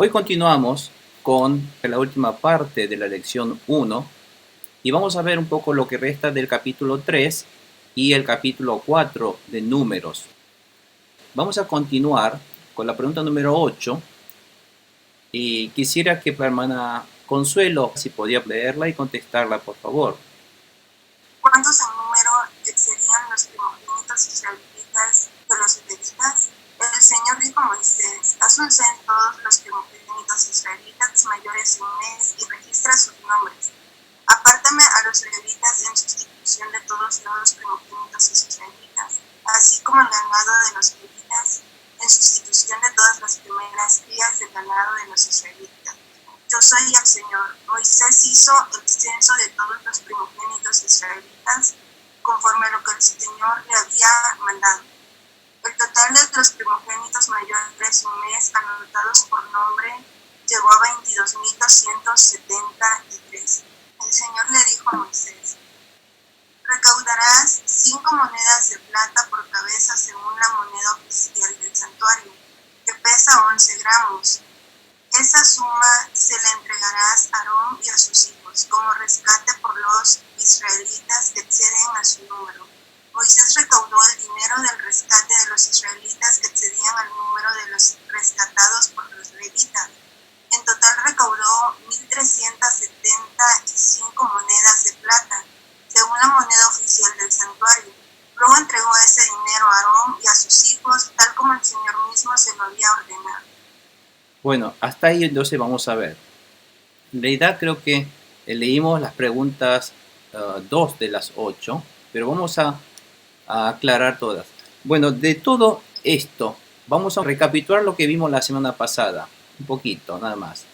Hoy continuamos con la última parte de la lección 1 y vamos a ver un poco lo que resta del capítulo 3 y el capítulo 4 de Números. Vamos a continuar con la pregunta número 8 y quisiera que la hermana Consuelo, si podía leerla y contestarla, por favor. ¿Cuántos en número excedían los primogénitos israelitas de los levitas? El Señor dijo a Moisés: haz un censo de todos los primogénitos israelitas mayores de un mes y registra sus nombres. Apártame a los levitas en sustitución de todos los primogénitos israelitas, así como el ganado de los levitas en sustitución de todas las primeras crías del ganado de los israelitas. Yo soy el Señor. Moisés hizo el censo de todos los primogénitos israelitas conforme a lo que el Señor le había mandado. El total de los primogénitos mayores de un mes anotados por nombre llegó a 22.273. El Señor le dijo a Moisés: recaudarás 5 monedas de plata por cabeza según la moneda oficial del santuario, que pesa 11 gramos. Esa suma se la entregarás a Aarón y a sus hijos como rescate por los israelitas que exceden a su número. Moisés recaudó el dinero del rescate de los israelitas que excedían al número de los rescatados por los levitas. En total recaudó 1.375 monedas de plata, según la moneda oficial del santuario. Luego entregó ese dinero a Aarón y a sus hijos, tal como el Señor mismo se lo había ordenado. Bueno, hasta ahí entonces vamos a ver. En realidad creo que leímos las preguntas 2 de las 8, pero vamos a aclarar todas. Bueno, de todo esto, vamos a recapitular lo que vimos la semana pasada, un poquito, nada más.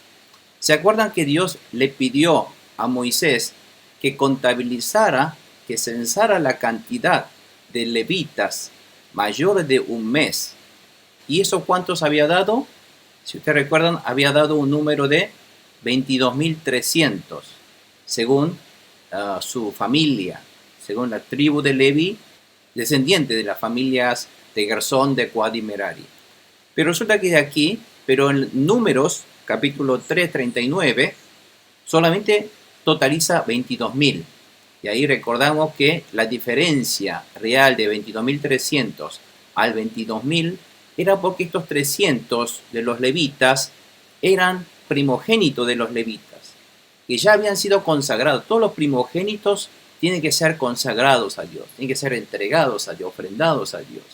¿Se acuerdan que Dios le pidió a Moisés que contabilizara, que censara la cantidad de levitas mayores de un mes? ¿Y eso cuántos había dado? Si ustedes recuerdan, había dado un número de 22.300, según su familia, según la tribu de Leví, descendiente de las familias de Gersón, de Coat y Merari. Pero resulta que de aquí, pero en Números, capítulo 3, 39, solamente totaliza 22.000. Y ahí recordamos que la diferencia real de 22.300 al 22.000 era porque estos 300 de los levitas eran primogénitos de los levitas, que ya habían sido consagrados. Todos los primogénitos tienen que ser consagrados a Dios, tienen que ser entregados a Dios, ofrendados a Dios.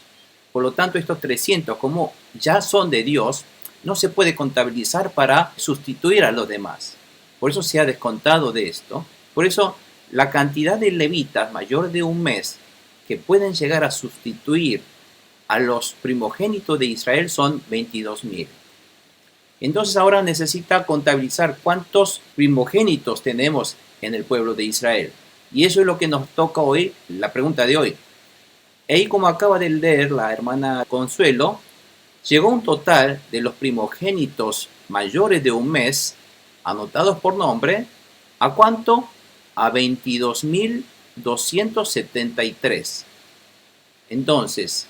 Por lo tanto, estos 300, como ya son de Dios, no se puede contabilizar para sustituir a los demás. Por eso se ha descontado de esto. Por eso, la cantidad de levitas mayor de un mes que pueden llegar a sustituir a los primogénitos de Israel son 22.000. Entonces ahora necesita contabilizar cuántos primogénitos tenemos en el pueblo de Israel. Y eso es lo que nos toca hoy, la pregunta de hoy. Y como acaba de leer la hermana Consuelo, llegó un total de los primogénitos mayores de un mes, anotados por nombre, ¿a cuánto? A 22.273. Entonces,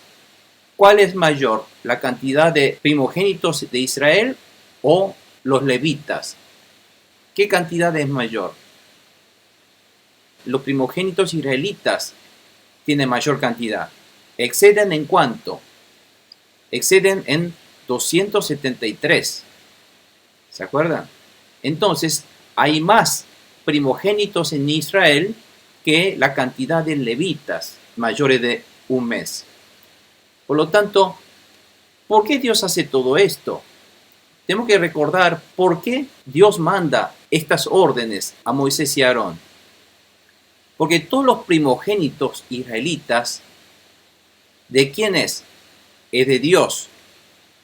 ¿cuál es mayor, la cantidad de primogénitos de Israel o los levitas? ¿Qué cantidad es mayor? Los primogénitos israelitas tienen mayor cantidad. ¿Exceden en cuánto? Exceden en 273. ¿Se acuerdan? Entonces, hay más primogénitos en Israel que la cantidad de levitas mayores de un mes. Por lo tanto, ¿por qué Dios hace todo esto? Tenemos que recordar por qué Dios manda estas órdenes a Moisés y a Aarón. Porque todos los primogénitos israelitas, ¿de quién es? Es de Dios,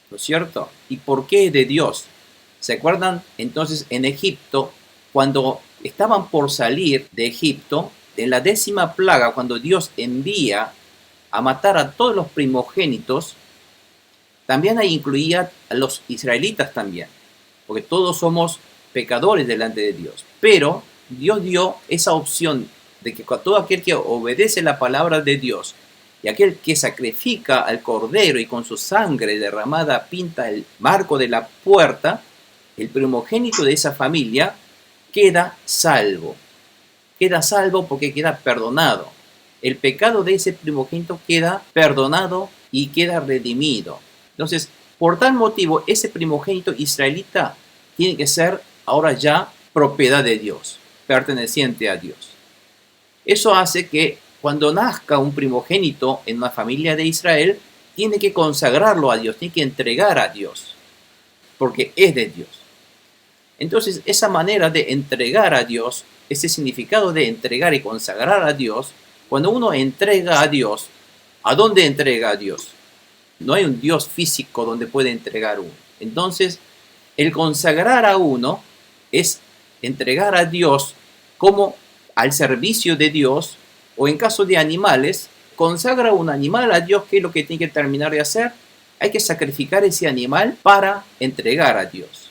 ¿no es cierto? ¿Y por qué es de Dios? ¿Se acuerdan entonces en Egipto, cuando estaban por salir de Egipto, en la 10ª plaga, cuando Dios envía a matar a todos los primogénitos, también ahí incluía a los israelitas también, porque todos somos pecadores delante de Dios. Pero Dios dio esa opción de que todo aquel que obedece la palabra de Dios y aquel que sacrifica al cordero y con su sangre derramada pinta el marco de la puerta, el primogénito de esa familia queda salvo. Queda salvo porque queda perdonado. El pecado de ese primogénito queda perdonado y queda redimido. Entonces, por tal motivo, ese primogénito israelita tiene que ser ahora ya propiedad de Dios, perteneciente a Dios. Eso hace que cuando nazca un primogénito en una familia de Israel, tiene que consagrarlo a Dios, tiene que entregar a Dios, porque es de Dios. Entonces, esa manera de entregar a Dios, ese significado de entregar y consagrar a Dios, cuando uno entrega a Dios, ¿a dónde entrega a Dios? No hay un Dios físico donde puede entregar uno. Entonces, el consagrar a uno es entregar a Dios como al servicio de Dios, o en caso de animales, consagra un animal a Dios. ¿Qué es lo que tiene que terminar de hacer? Hay que sacrificar ese animal para entregar a Dios,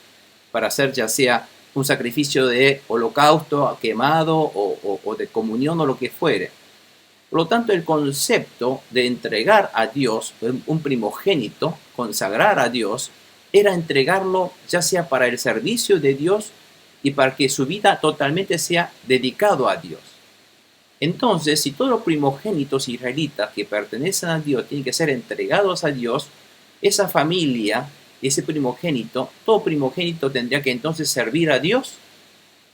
para hacer ya sea un sacrificio de holocausto quemado o de comunión o lo que fuere. Por lo tanto, el concepto de entregar a Dios, un primogénito, consagrar a Dios, era entregarlo ya sea para el servicio de Dios y para que su vida totalmente sea dedicado a Dios. Entonces, si todos los primogénitos israelitas que pertenecen a Dios tienen que ser entregados a Dios, esa familia, ese primogénito, todo primogénito tendría que entonces servir a Dios,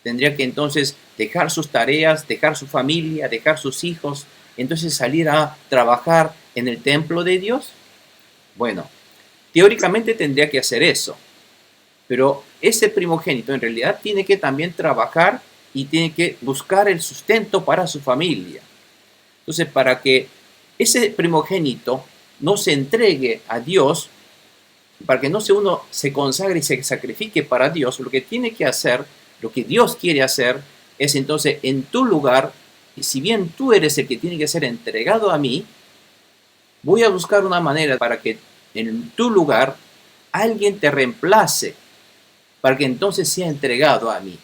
tendría que entonces dejar sus tareas, dejar su familia, dejar sus hijos, entonces salir a trabajar en el templo de Dios. Bueno, teóricamente tendría que hacer eso, pero ese primogénito en realidad tiene que también trabajar y tiene que buscar el sustento para su familia. Entonces, para que ese primogénito no se entregue a Dios, para que uno se consagre y se sacrifique para Dios, lo que tiene que hacer, lo que Dios quiere hacer, es entonces en tu lugar, y si bien tú eres el que tiene que ser entregado a mí, voy a buscar una manera para que en tu lugar alguien te reemplace, para que entonces sea entregado a mí.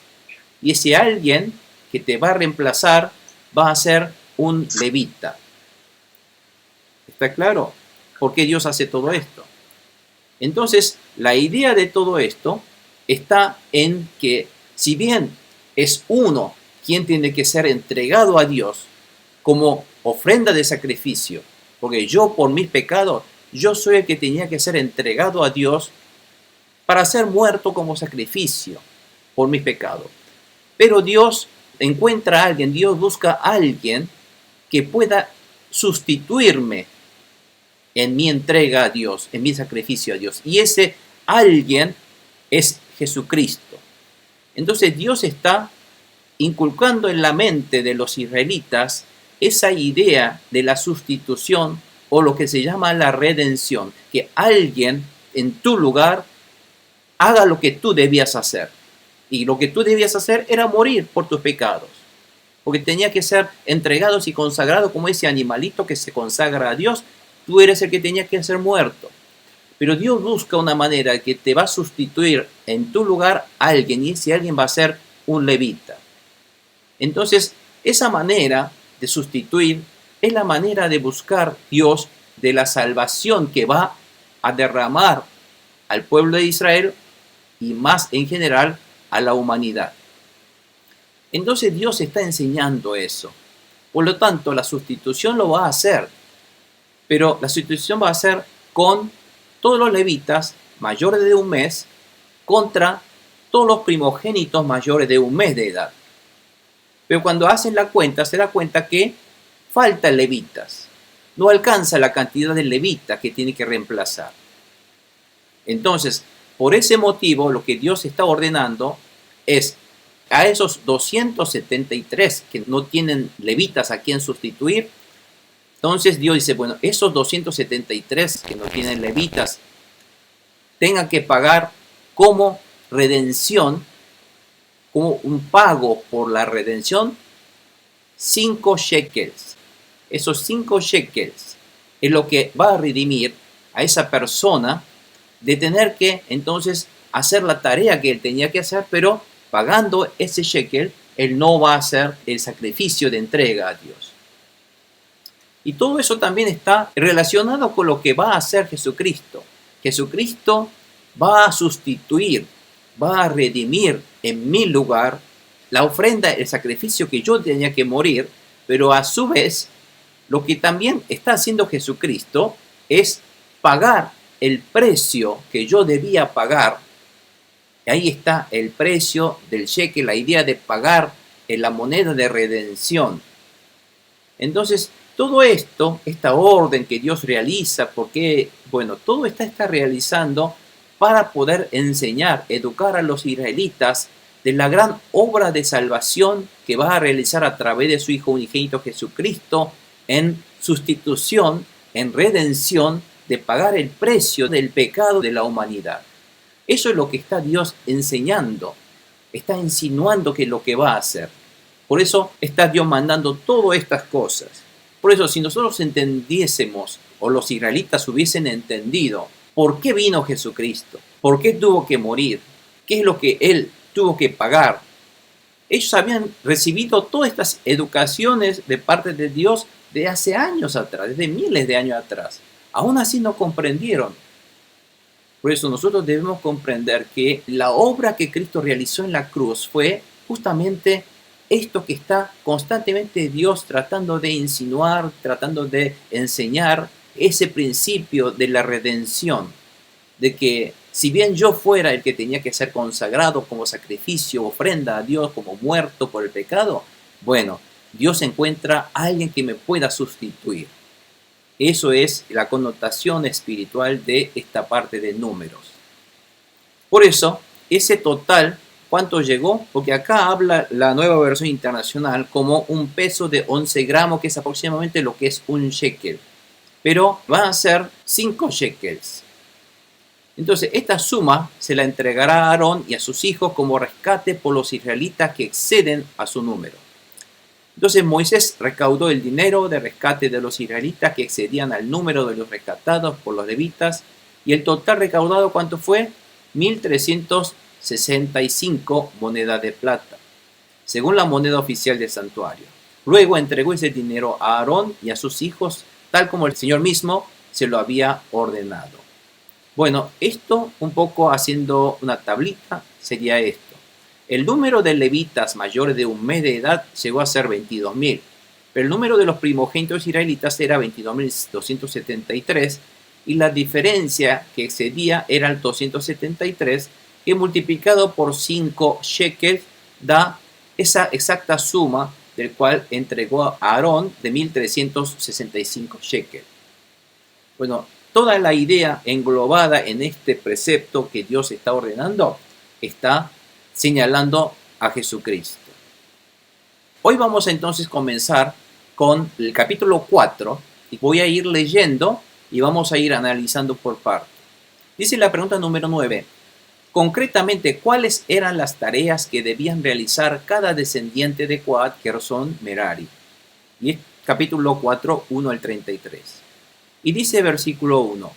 Y ese alguien que te va a reemplazar va a ser un levita. ¿Está claro? ¿Por qué Dios hace todo esto? Entonces, la idea de todo esto está en que, si bien es uno quien tiene que ser entregado a Dios como ofrenda de sacrificio, porque yo por mis pecados, yo soy el que tenía que ser entregado a Dios para ser muerto como sacrificio por mis pecados. Pero Dios encuentra a alguien, Dios busca a alguien que pueda sustituirme en mi entrega a Dios, en mi sacrificio a Dios. Y ese alguien es Jesucristo. Entonces Dios está inculcando en la mente de los israelitas esa idea de la sustitución o lo que se llama la redención, que alguien en tu lugar haga lo que tú debías hacer. Y lo que tú debías hacer era morir por tus pecados, porque tenía que ser entregados y consagrados como ese animalito que se consagra a Dios. Tú eres el que tenía que ser muerto. Pero Dios busca una manera que te va a sustituir en tu lugar a alguien, y ese alguien va a ser un levita. Entonces, esa manera de sustituir es la manera de buscar Dios de la salvación que va a derramar al pueblo de Israel y más en general a la humanidad. Entonces Dios está enseñando eso. Por lo tanto, la sustitución lo va a hacer, pero la sustitución va a ser con todos los levitas mayores de un mes contra todos los primogénitos mayores de un mes de edad. Pero cuando hacen la cuenta, se da cuenta que faltan levitas. No alcanza la cantidad de levitas que tiene que reemplazar. Entonces, por ese motivo, lo que Dios está ordenando es a esos 273 que no tienen levitas a quien sustituir. Entonces Dios dice, bueno, esos 273 que no tienen levitas tengan que pagar como redención, como un pago por la redención, 5 shekels. Esos 5 shekels es lo que va a redimir a esa persona de tener que entonces hacer la tarea que él tenía que hacer, pero pagando ese shekel, él no va a hacer el sacrificio de entrega a Dios. Y todo eso también está relacionado con lo que va a hacer Jesucristo. Jesucristo va a sustituir, va a redimir en mi lugar la ofrenda, el sacrificio que yo tenía que morir, pero a su vez, lo que también está haciendo Jesucristo es pagar el precio que yo debía pagar. Ahí está el precio del cheque, la idea de pagar en la moneda de redención. Entonces, todo esto, esta orden que Dios realiza, porque, bueno, todo está realizando para poder enseñar, educar a los israelitas de la gran obra de salvación que va a realizar a través de su Hijo unigénito Jesucristo en sustitución, en redención, de pagar el precio del pecado de la humanidad. Eso es lo que está Dios enseñando, está insinuando que es lo que va a hacer. Por eso está Dios mandando todas estas cosas. Por eso, si nosotros entendiésemos, o los israelitas hubiesen entendido, por qué vino Jesucristo, por qué tuvo que morir, qué es lo que Él tuvo que pagar, ellos habían recibido todas estas educaciones de parte de Dios de hace años atrás, desde miles de años atrás. Aún así no comprendieron. Por eso nosotros debemos comprender que la obra que Cristo realizó en la cruz fue justamente esto que está constantemente Dios tratando de insinuar, tratando de enseñar, ese principio de la redención, de que si bien yo fuera el que tenía que ser consagrado como sacrificio, ofrenda a Dios, como muerto por el pecado, bueno, Dios encuentra a alguien que me pueda sustituir. Eso es la connotación espiritual de esta parte de Números. Por eso, ese total, ¿cuánto llegó? Porque acá habla la Nueva Versión Internacional como un peso de 11 gramos, que es aproximadamente lo que es un shekel. Pero van a ser 5 shekels. Entonces, esta suma se la entregará a Aarón y a sus hijos como rescate por los israelitas que exceden a su número. Entonces Moisés recaudó el dinero de rescate de los israelitas que excedían al número de los rescatados por los levitas, y el total recaudado, ¿cuánto fue? 1.365 monedas de plata, según la moneda oficial del santuario. Luego entregó ese dinero a Aarón y a sus hijos, tal como el Señor mismo se lo había ordenado. Bueno, esto un poco haciendo una tablita sería esto. El número de levitas mayores de un mes de edad llegó a ser 22.000, pero el número de los primogénitos israelitas era 22.273, y la diferencia que excedía era el 273, que multiplicado por 5 shekels da esa exacta suma del cual entregó a Aarón de 1.365 shekels. Bueno, toda la idea englobada en este precepto que Dios está ordenando está señalando a Jesucristo. Hoy vamos a entonces comenzar con el capítulo 4 y voy a ir leyendo y vamos a ir analizando por parte. Dice la pregunta número 9. Concretamente, ¿cuáles eran las tareas que debían realizar cada descendiente de Coat, Gersón, Merari? Y es capítulo 4, 1 al 33. Y dice versículo 1.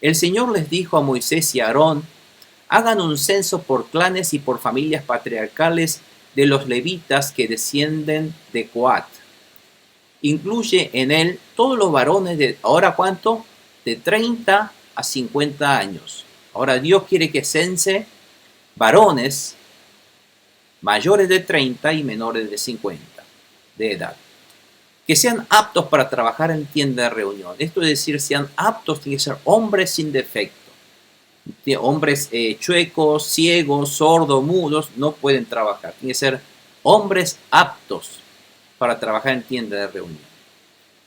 El Señor les dijo a Moisés y a Aarón: hagan un censo por clanes y por familias patriarcales de los levitas que descienden de Coat. Incluye en él todos los varones de, ¿ahora cuánto? De 30 a 50 años. Ahora Dios quiere que cense varones mayores de 30 y menores de 50 de edad, que sean aptos para trabajar en tienda de reunión. Esto es decir, sean aptos, tienen que ser hombres sin defecto. Hombres chuecos, ciegos, sordos, mudos, no pueden trabajar. Tienen que ser hombres aptos para trabajar en tienda de reunión.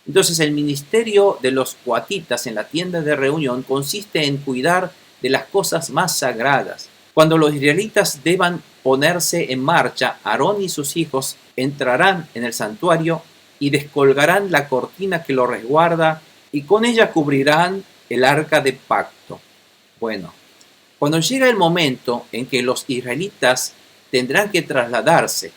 Entonces, el ministerio de los coatitas en la tienda de reunión consiste en cuidar de las cosas más sagradas. Cuando los israelitas deban ponerse en marcha, Aarón y sus hijos entrarán en el santuario y descolgarán la cortina que lo resguarda, y con ella cubrirán el arca de pacto. Bueno, cuando llega el momento en que los israelitas tendrán que trasladarse,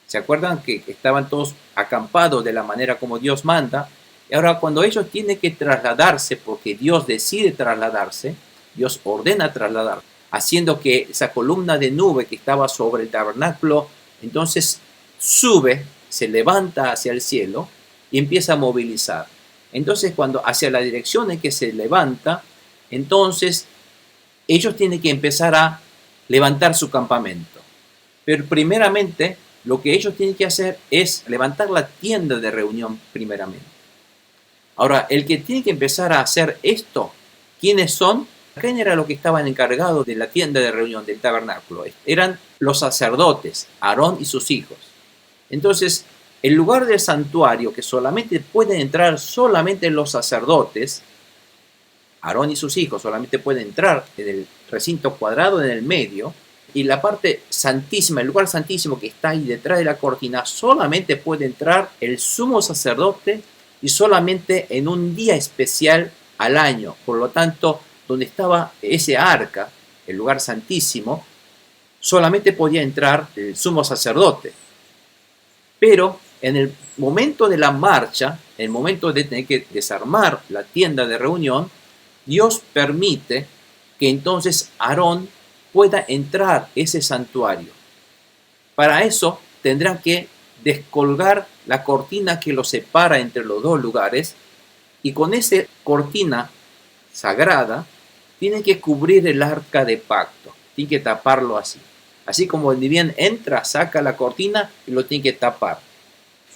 ¿se acuerdan que estaban todos acampados de la manera como Dios manda? Y ahora cuando ellos tienen que trasladarse, porque Dios decide trasladarse, Dios ordena trasladar, haciendo que esa columna de nube que estaba sobre el tabernáculo, entonces sube, se levanta hacia el cielo y empieza a movilizar. Entonces cuando hacia la dirección en que se levanta, entonces ellos tienen que empezar a levantar su campamento. Pero primeramente, lo que ellos tienen que hacer es levantar la tienda de reunión primeramente. Ahora, el que tiene que empezar a hacer esto, ¿quiénes son? ¿Quién era lo que estaban encargados de la tienda de reunión, del tabernáculo? Eran los sacerdotes, Aarón y sus hijos. Entonces, el lugar del santuario, que solamente pueden entrar solamente los sacerdotes, Aarón y sus hijos solamente pueden entrar en el recinto cuadrado en el medio, y la parte santísima, el lugar santísimo que está ahí detrás de la cortina, solamente puede entrar el sumo sacerdote y solamente en un día especial al año. Por lo tanto, donde estaba ese arca, el lugar santísimo, solamente podía entrar el sumo sacerdote. Pero en el momento de la marcha, en el momento de tener que desarmar la tienda de reunión, Dios permite que entonces Aarón pueda entrar ese santuario. Para eso tendrán que descolgar la cortina que lo separa entre los dos lugares, y con esa cortina sagrada tienen que cubrir el arca de pacto, tienen que taparlo así. Así como el bien entra, saca la cortina y lo tiene que tapar.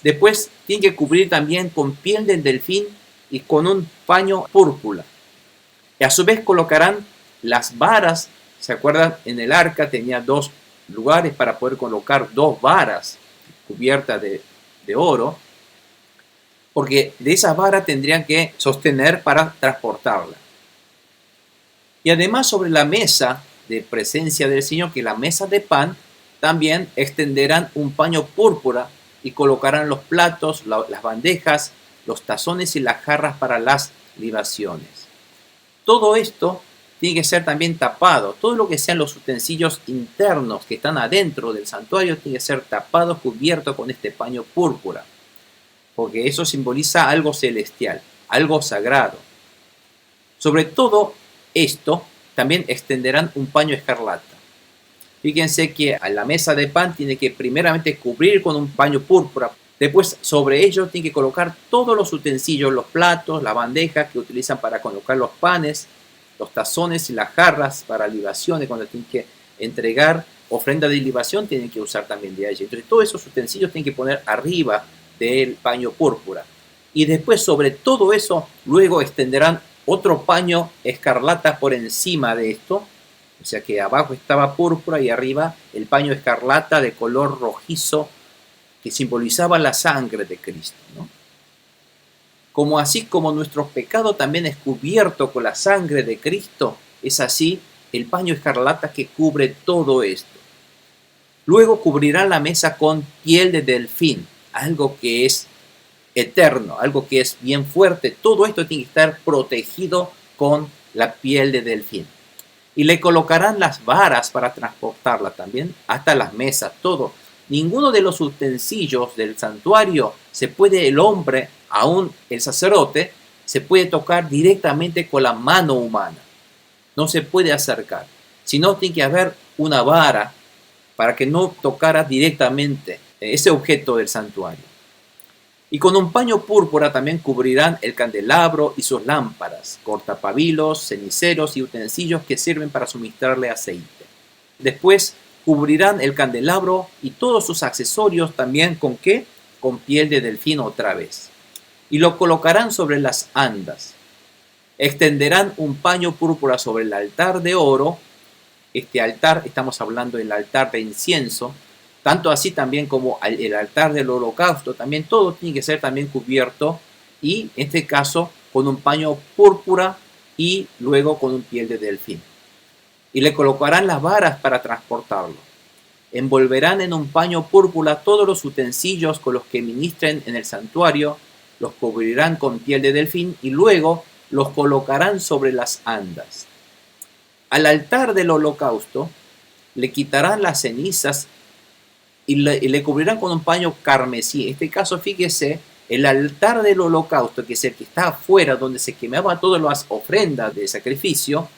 Después tienen que cubrir también con piel del delfín y con un paño púrpura. Y a su vez colocarán las varas. ¿Se acuerdan? En el arca tenía dos lugares para poder colocar dos varas cubiertas de oro, porque de esas varas tendrían que sostener para transportarla. Y además sobre la mesa de presencia del Señor, que es la mesa de pan, también extenderán un paño púrpura y colocarán los platos, las bandejas, los tazones y las jarras para las libaciones. Todo esto tiene que ser también tapado. Todo lo que sean los utensilios internos que están adentro del santuario tiene que ser tapado, cubierto con este paño púrpura, porque eso simboliza algo celestial, algo sagrado. Sobre todo esto, también extenderán un paño escarlata. Fíjense que a la mesa de pan tiene que primeramente cubrir con un paño púrpura. Después sobre ello tiene que colocar todos los utensilios, los platos, la bandeja que utilizan para colocar los panes, los tazones y las jarras para libaciones. Cuando tienen que entregar ofrenda de libación tienen que usar también de allí. Entonces todos esos utensilios tienen que poner arriba del paño púrpura. Y después sobre todo eso luego extenderán otro paño escarlata por encima de esto. O sea que abajo estaba púrpura y arriba el paño escarlata de color rojizo que simbolizaba la sangre de Cristo, ¿no? Como así como nuestro pecado también es cubierto con la sangre de Cristo, es así el paño escarlata que cubre todo esto. Luego cubrirán la mesa con piel de delfín, algo que es eterno, algo que es bien fuerte. Todo esto tiene que estar protegido con la piel de delfín. Y le colocarán las varas para transportarla también, hasta las mesas, todo. Ninguno de los utensilios del santuario se puede el hombre, aún el sacerdote, se puede tocar directamente con la mano humana. No se puede acercar. Sino tiene que haber una vara para que no tocara directamente ese objeto del santuario. Y con un paño púrpura también cubrirán el candelabro y sus lámparas, cortapabilos, ceniceros y utensilios que sirven para suministrarle aceite. Después cubrirán el candelabro y todos sus accesorios también ¿con qué? Con piel de delfín otra vez. Y lo colocarán sobre las andas. Extenderán un paño púrpura sobre el altar de oro. Este altar, estamos hablando del altar de incienso, tanto así también como el altar del holocausto, también todo tiene que ser también cubierto, y en este caso con un paño púrpura y luego con un piel de delfín. Y le colocarán las varas para transportarlo. Envolverán en un paño púrpura todos los utensilios con los que ministren en el santuario, los cubrirán con piel de delfín y luego los colocarán sobre las andas. Al altar del holocausto le quitarán las cenizas y le cubrirán con un paño carmesí. En este caso, fíjese, el altar del holocausto, que es el que está afuera, donde se quemaban todas las ofrendas de sacrificio,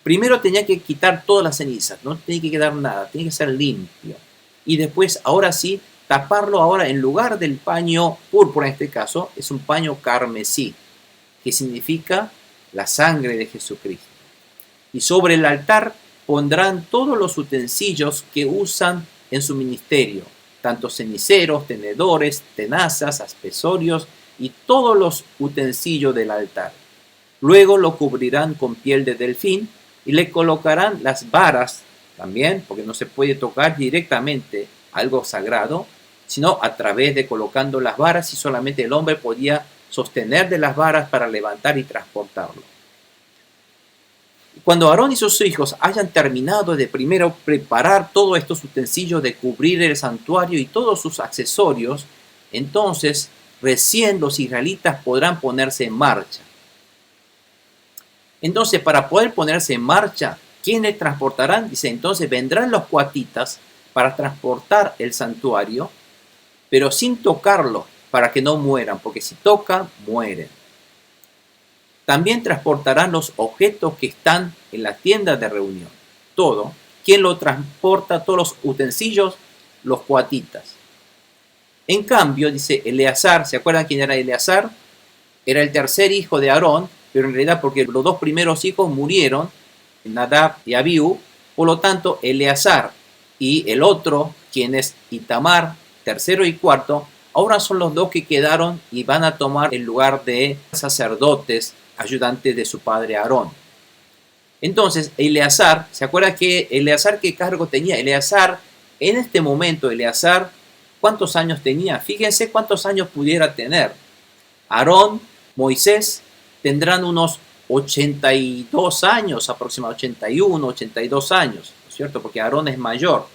primero tenía que quitar todas las cenizas, no tenía que quedar nada, tenía que ser limpio. Y después, ahora sí, taparlo ahora en lugar del paño púrpura, en este caso, es un paño carmesí, que significa la sangre de Jesucristo. Y sobre el altar pondrán todos los utensilios que usan en su ministerio, tanto ceniceros, tenedores, tenazas, accesorios y todos los utensilios del altar. Luego lo cubrirán con piel de delfín y le colocarán las varas también, porque no se puede tocar directamente algo sagrado, sino a través de colocando las varas, y solamente el hombre podía sostener de las varas para levantar y transportarlo. Cuando Aarón y sus hijos hayan terminado de primero preparar todos estos utensilios de cubrir el santuario y todos sus accesorios, entonces recién los israelitas podrán ponerse en marcha. Entonces, para poder ponerse en marcha, ¿quiénes transportarán? Dice, entonces vendrán los coatitas para transportar el santuario, pero sin tocarlo, para que no mueran, porque si tocan, mueren. También transportarán los objetos que están en la tienda de reunión. Todo. ¿Quién lo transporta? Todos los utensilios, los coatitas. En cambio, dice Eleazar, ¿se acuerdan quién era Eleazar? Era el tercer hijo de Aarón, pero en realidad porque los dos primeros hijos murieron, Nadab y Abiú, por lo tanto Eleazar y el otro, quien es Itamar, tercero y cuarto, ahora son los dos que quedaron y van a tomar el lugar de sacerdotes, ayudantes de su padre Aarón. Entonces, Eleazar, ¿se acuerda que Eleazar qué cargo tenía? Eleazar, en este momento, Eleazar, ¿cuántos años tenía? Fíjense cuántos años pudiera tener. Aarón, Moisés, tendrán unos 82 años, aproximadamente 81, 82 años, ¿no es cierto? Porque Aarón es mayor.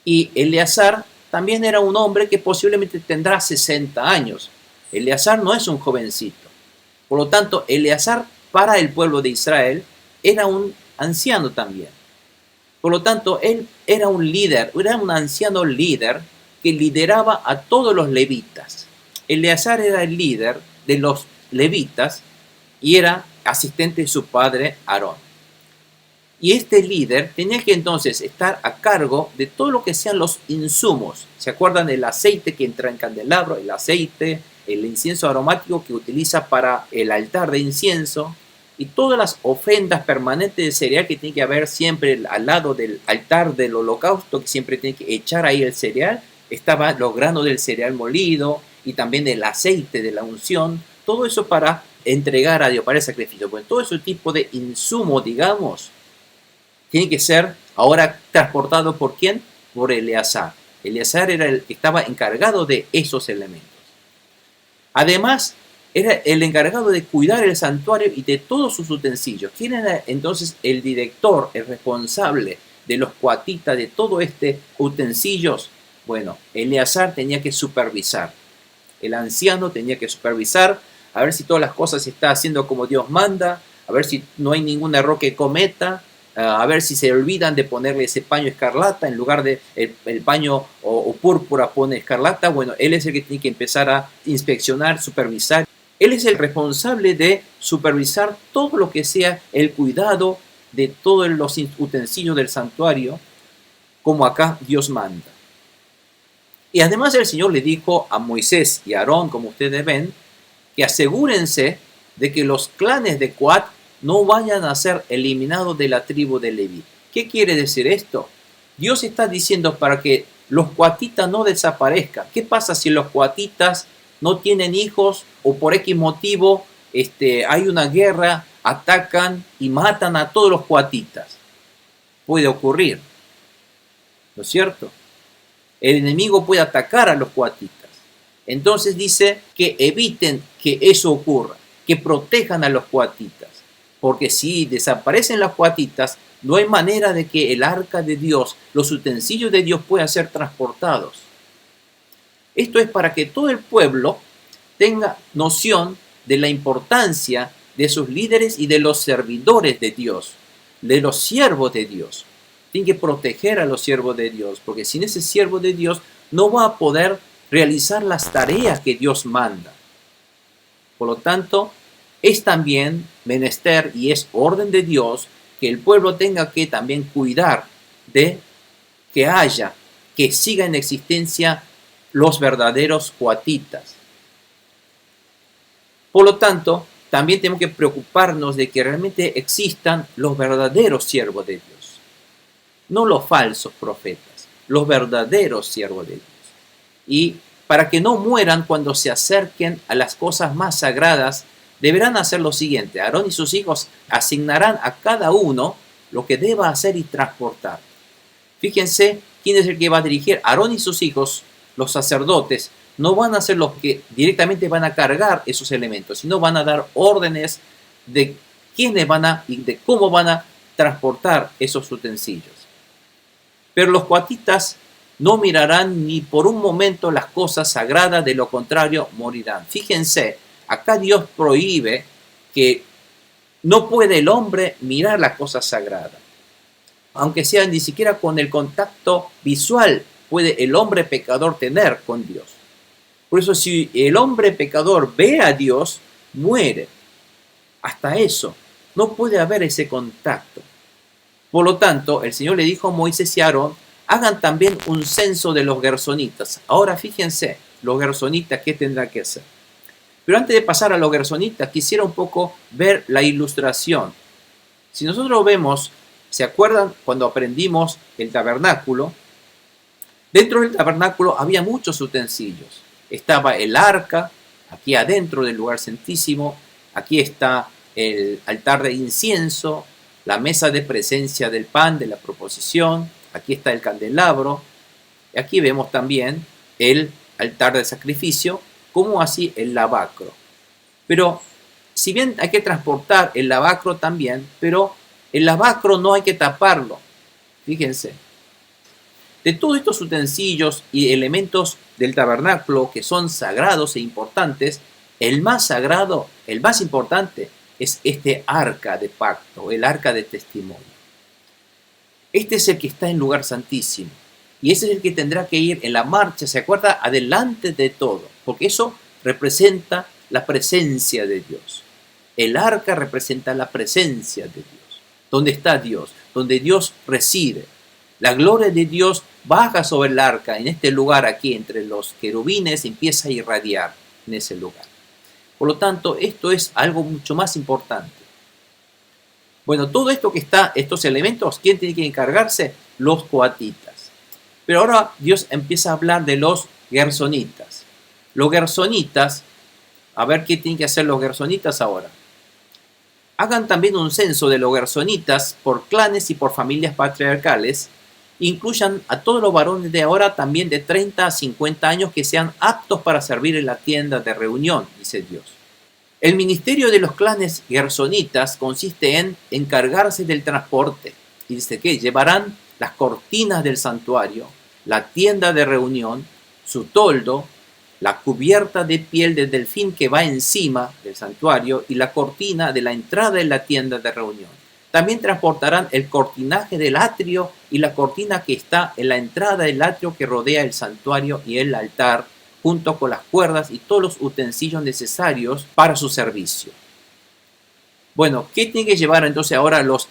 Y Eleazar también era un hombre que posiblemente tendrá 60 años. Eleazar no es un jovencito. Por lo tanto, Eleazar para el pueblo de Israel era un anciano también. Por lo tanto, él era un líder, era un anciano líder que lideraba a todos los levitas. Eleazar era el líder de los levitas y era asistente de su padre Aarón. Y este líder tenía que entonces estar a cargo de todo lo que sean los insumos. ¿Se acuerdan del aceite que entra en candelabro? El aceite, el incienso aromático que utiliza para el altar de incienso y todas las ofrendas permanentes de cereal que tiene que haber siempre al lado del altar del holocausto, que siempre tiene que echar ahí el cereal. Estaban los granos del cereal molido y también el aceite de la unción. Todo eso para entregar a Dios, para el sacrificio. Bueno, todo ese tipo de insumo, digamos, tiene que ser ahora transportado ¿por quién? Por Eleazar. Eleazar era el que estaba encargado de esos elementos. Además, era el encargado de cuidar el santuario y de todos sus utensilios. ¿Quién era entonces el director, el responsable de los coatitas, de todo este utensilios? Bueno, Eleazar tenía que supervisar. El anciano tenía que supervisar, a ver si todas las cosas se están haciendo como Dios manda, a ver si no hay ningún error que cometa, a ver si se olvidan de ponerle ese paño escarlata, en lugar de el paño o púrpura pone escarlata. Bueno, él es el que tiene que empezar a inspeccionar, supervisar. Él es el responsable de supervisar todo lo que sea el cuidado de todos los utensilios del santuario, como acá Dios manda. Y además el Señor le dijo a Moisés y a Aarón, como ustedes ven, que asegúrense de que los clanes de Coat no vayan a ser eliminados de la tribu de Leví. ¿Qué quiere decir esto? Dios está diciendo para que los coatitas no desaparezcan. ¿Qué pasa si los coatitas no tienen hijos o por X motivo hay una guerra, atacan y matan a todos los coatitas? Puede ocurrir, ¿no es cierto? El enemigo puede atacar a los coatitas. Entonces dice que eviten que eso ocurra, que protejan a los coatitas. Porque si desaparecen las coatitas, no hay manera de que el arca de Dios, los utensilios de Dios puedan ser transportados. Esto es para que todo el pueblo tenga noción de la importancia de sus líderes y de los servidores de Dios, de los siervos de Dios. Tienen que proteger a los siervos de Dios, porque sin ese siervo de Dios no va a poder realizar las tareas que Dios manda. Por lo tanto, es también menester y es orden de Dios que el pueblo tenga que también cuidar de que siga en existencia los verdaderos coatitas. Por lo tanto, también tenemos que preocuparnos de que realmente existan los verdaderos siervos de Dios. no los falsos profetas, los verdaderos siervos de Dios. Y para que no mueran cuando se acerquen a las cosas más sagradas, deberán hacer lo siguiente: Aarón y sus hijos asignarán a cada uno lo que deba hacer y transportar. Fíjense quién es el que va a dirigir. Aarón y sus hijos, los sacerdotes, no van a ser los que directamente van a cargar esos elementos, sino van a dar órdenes de quiénes van a y de cómo van a transportar esos utensilios. Pero los coatitas no mirarán ni por un momento las cosas sagradas, de lo contrario morirán. Fíjense, acá Dios prohíbe que no puede el hombre mirar las cosas sagradas. Aunque sea ni siquiera con el contacto visual puede el hombre pecador tener con Dios. Por eso si el hombre pecador ve a Dios, muere. Hasta eso, no puede haber ese contacto. Por lo tanto, el Señor le dijo a Moisés y a Aarón: hagan también un censo de los gersonitas. Ahora fíjense, los gersonitas, ¿qué tendrán que hacer? Pero antes de pasar a los gersonitas, quisiera un poco ver la ilustración. Si nosotros vemos, ¿se acuerdan cuando aprendimos el tabernáculo? Dentro del tabernáculo había muchos utensilios. Estaba el arca, aquí adentro del lugar santísimo. Aquí está el altar de incienso, la mesa de presencia del pan, de la proposición. Aquí está el candelabro. Y aquí vemos también el altar de sacrificio, como así el lavacro. Pero si bien hay que transportar el lavacro también, pero el lavacro no hay que taparlo. Fíjense. De todos estos utensilios y elementos del tabernáculo que son sagrados e importantes, el más sagrado, el más importante, es este arca de pacto, el arca de testimonio. Este es el que está en el lugar santísimo. Y ese es el que tendrá que ir en la marcha, ¿se acuerda? Adelante de todo, porque eso representa la presencia de Dios. El arca representa la presencia de Dios. ¿Dónde está Dios? Donde Dios reside. La gloria de Dios baja sobre el arca, en este lugar aquí, entre los querubines, empieza a irradiar en ese lugar. Por lo tanto, esto es algo mucho más importante. Bueno, todo esto que está, estos elementos, ¿quién tiene que encargarse? Los coatitas. Pero ahora Dios empieza a hablar de los gersonitas. Los gersonitas, a ver qué tienen que hacer los gersonitas ahora. Hagan también un censo de los gersonitas por clanes y por familias patriarcales. Incluyan a todos los varones de ahora también de 30 a 50 años que sean aptos para servir en la tienda de reunión, dice Dios. El ministerio de los clanes gersonitas consiste en encargarse del transporte. Y dice que llevarán las cortinas del santuario, la tienda de reunión, su toldo, la cubierta de piel de delfín que va encima del santuario y la cortina de la entrada de la tienda de reunión. También transportarán el cortinaje del atrio y la cortina que está en la entrada del atrio que rodea el santuario y el altar, junto con las cuerdas y todos los utensilios necesarios para su servicio. Bueno, ¿qué tienen que llevar entonces ahora los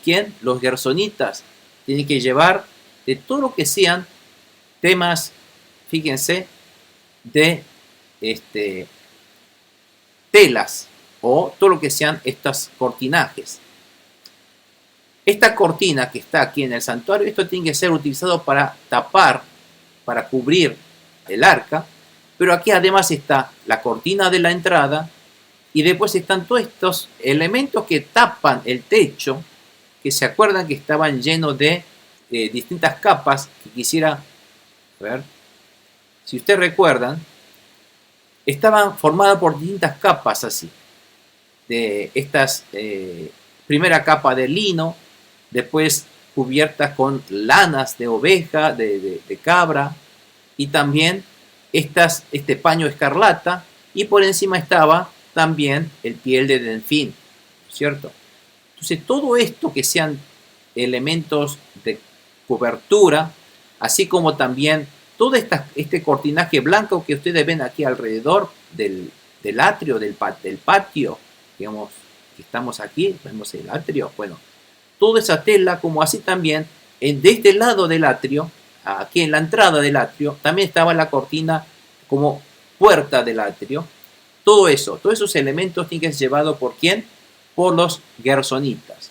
gersonitas? Tienen que llevar de todo lo que sean temas, fíjense, de telas o todo lo que sean estos cortinajes. Esta cortina que está aquí en el santuario, esto tiene que ser utilizado para tapar, para cubrir el arca, pero aquí además está la cortina de la entrada y después están todos estos elementos que tapan el techo, que se acuerdan que estaban llenos de distintas capas, que quisiera ver, si ustedes recuerdan, estaban formadas por distintas capas así, de estas, primera capa de lino, después cubiertas con lanas de oveja, de cabra, y también este paño escarlata, y por encima estaba también el piel de delfín, ¿cierto? Entonces todo esto que sean elementos de cobertura, así como también todo este cortinaje blanco que ustedes ven aquí alrededor del atrio, del patio, digamos, que estamos aquí, vemos el atrio, bueno, toda esa tela, como así también, de este lado del atrio, aquí en la entrada del atrio, también estaba la cortina como puerta del atrio. Todo eso, todos esos elementos tienen que ser llevados ¿por quién? Por los gersonitas.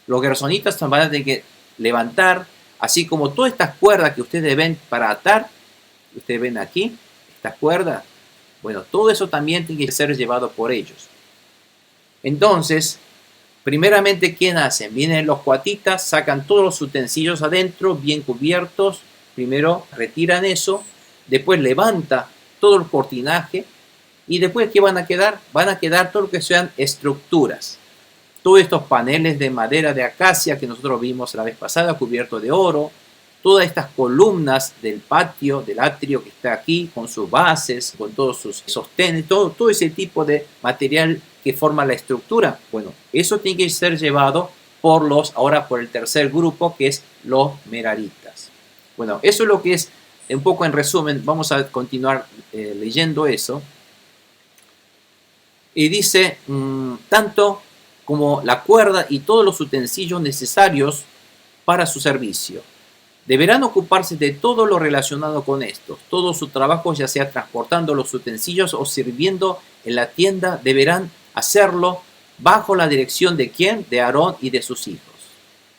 Los gersonitas van a tener que levantar Así como todas estas cuerdas que ustedes ven para atar, ustedes ven aquí, estas cuerdas, bueno, todo eso también tiene que ser llevado por ellos. Entonces, primeramente, ¿quién hacen? Vienen los cuatitas, sacan todos los utensilios adentro, bien cubiertos. Primero retiran eso, después levanta todo el cortinaje y después, ¿qué van a quedar? Van a quedar todo lo que sean estructuras. Todos estos paneles de madera de acacia que nosotros vimos la vez pasada, cubiertos de oro. Todas estas columnas del patio, del atrio que está aquí, con sus bases, con todos sus sostenes, todo ese tipo de material que forma la estructura. Bueno, eso tiene que ser llevado ahora por el tercer grupo, que es los meraritas. Bueno, eso es lo que es, un poco en resumen, vamos a continuar leyendo eso. Y dice, tanto como la cuerda y todos los utensilios necesarios para su servicio. Deberán ocuparse de todo lo relacionado con estos. Todo su trabajo, ya sea transportando los utensilios o sirviendo en la tienda, deberán hacerlo bajo la dirección de ¿quién? De Aarón y de sus hijos.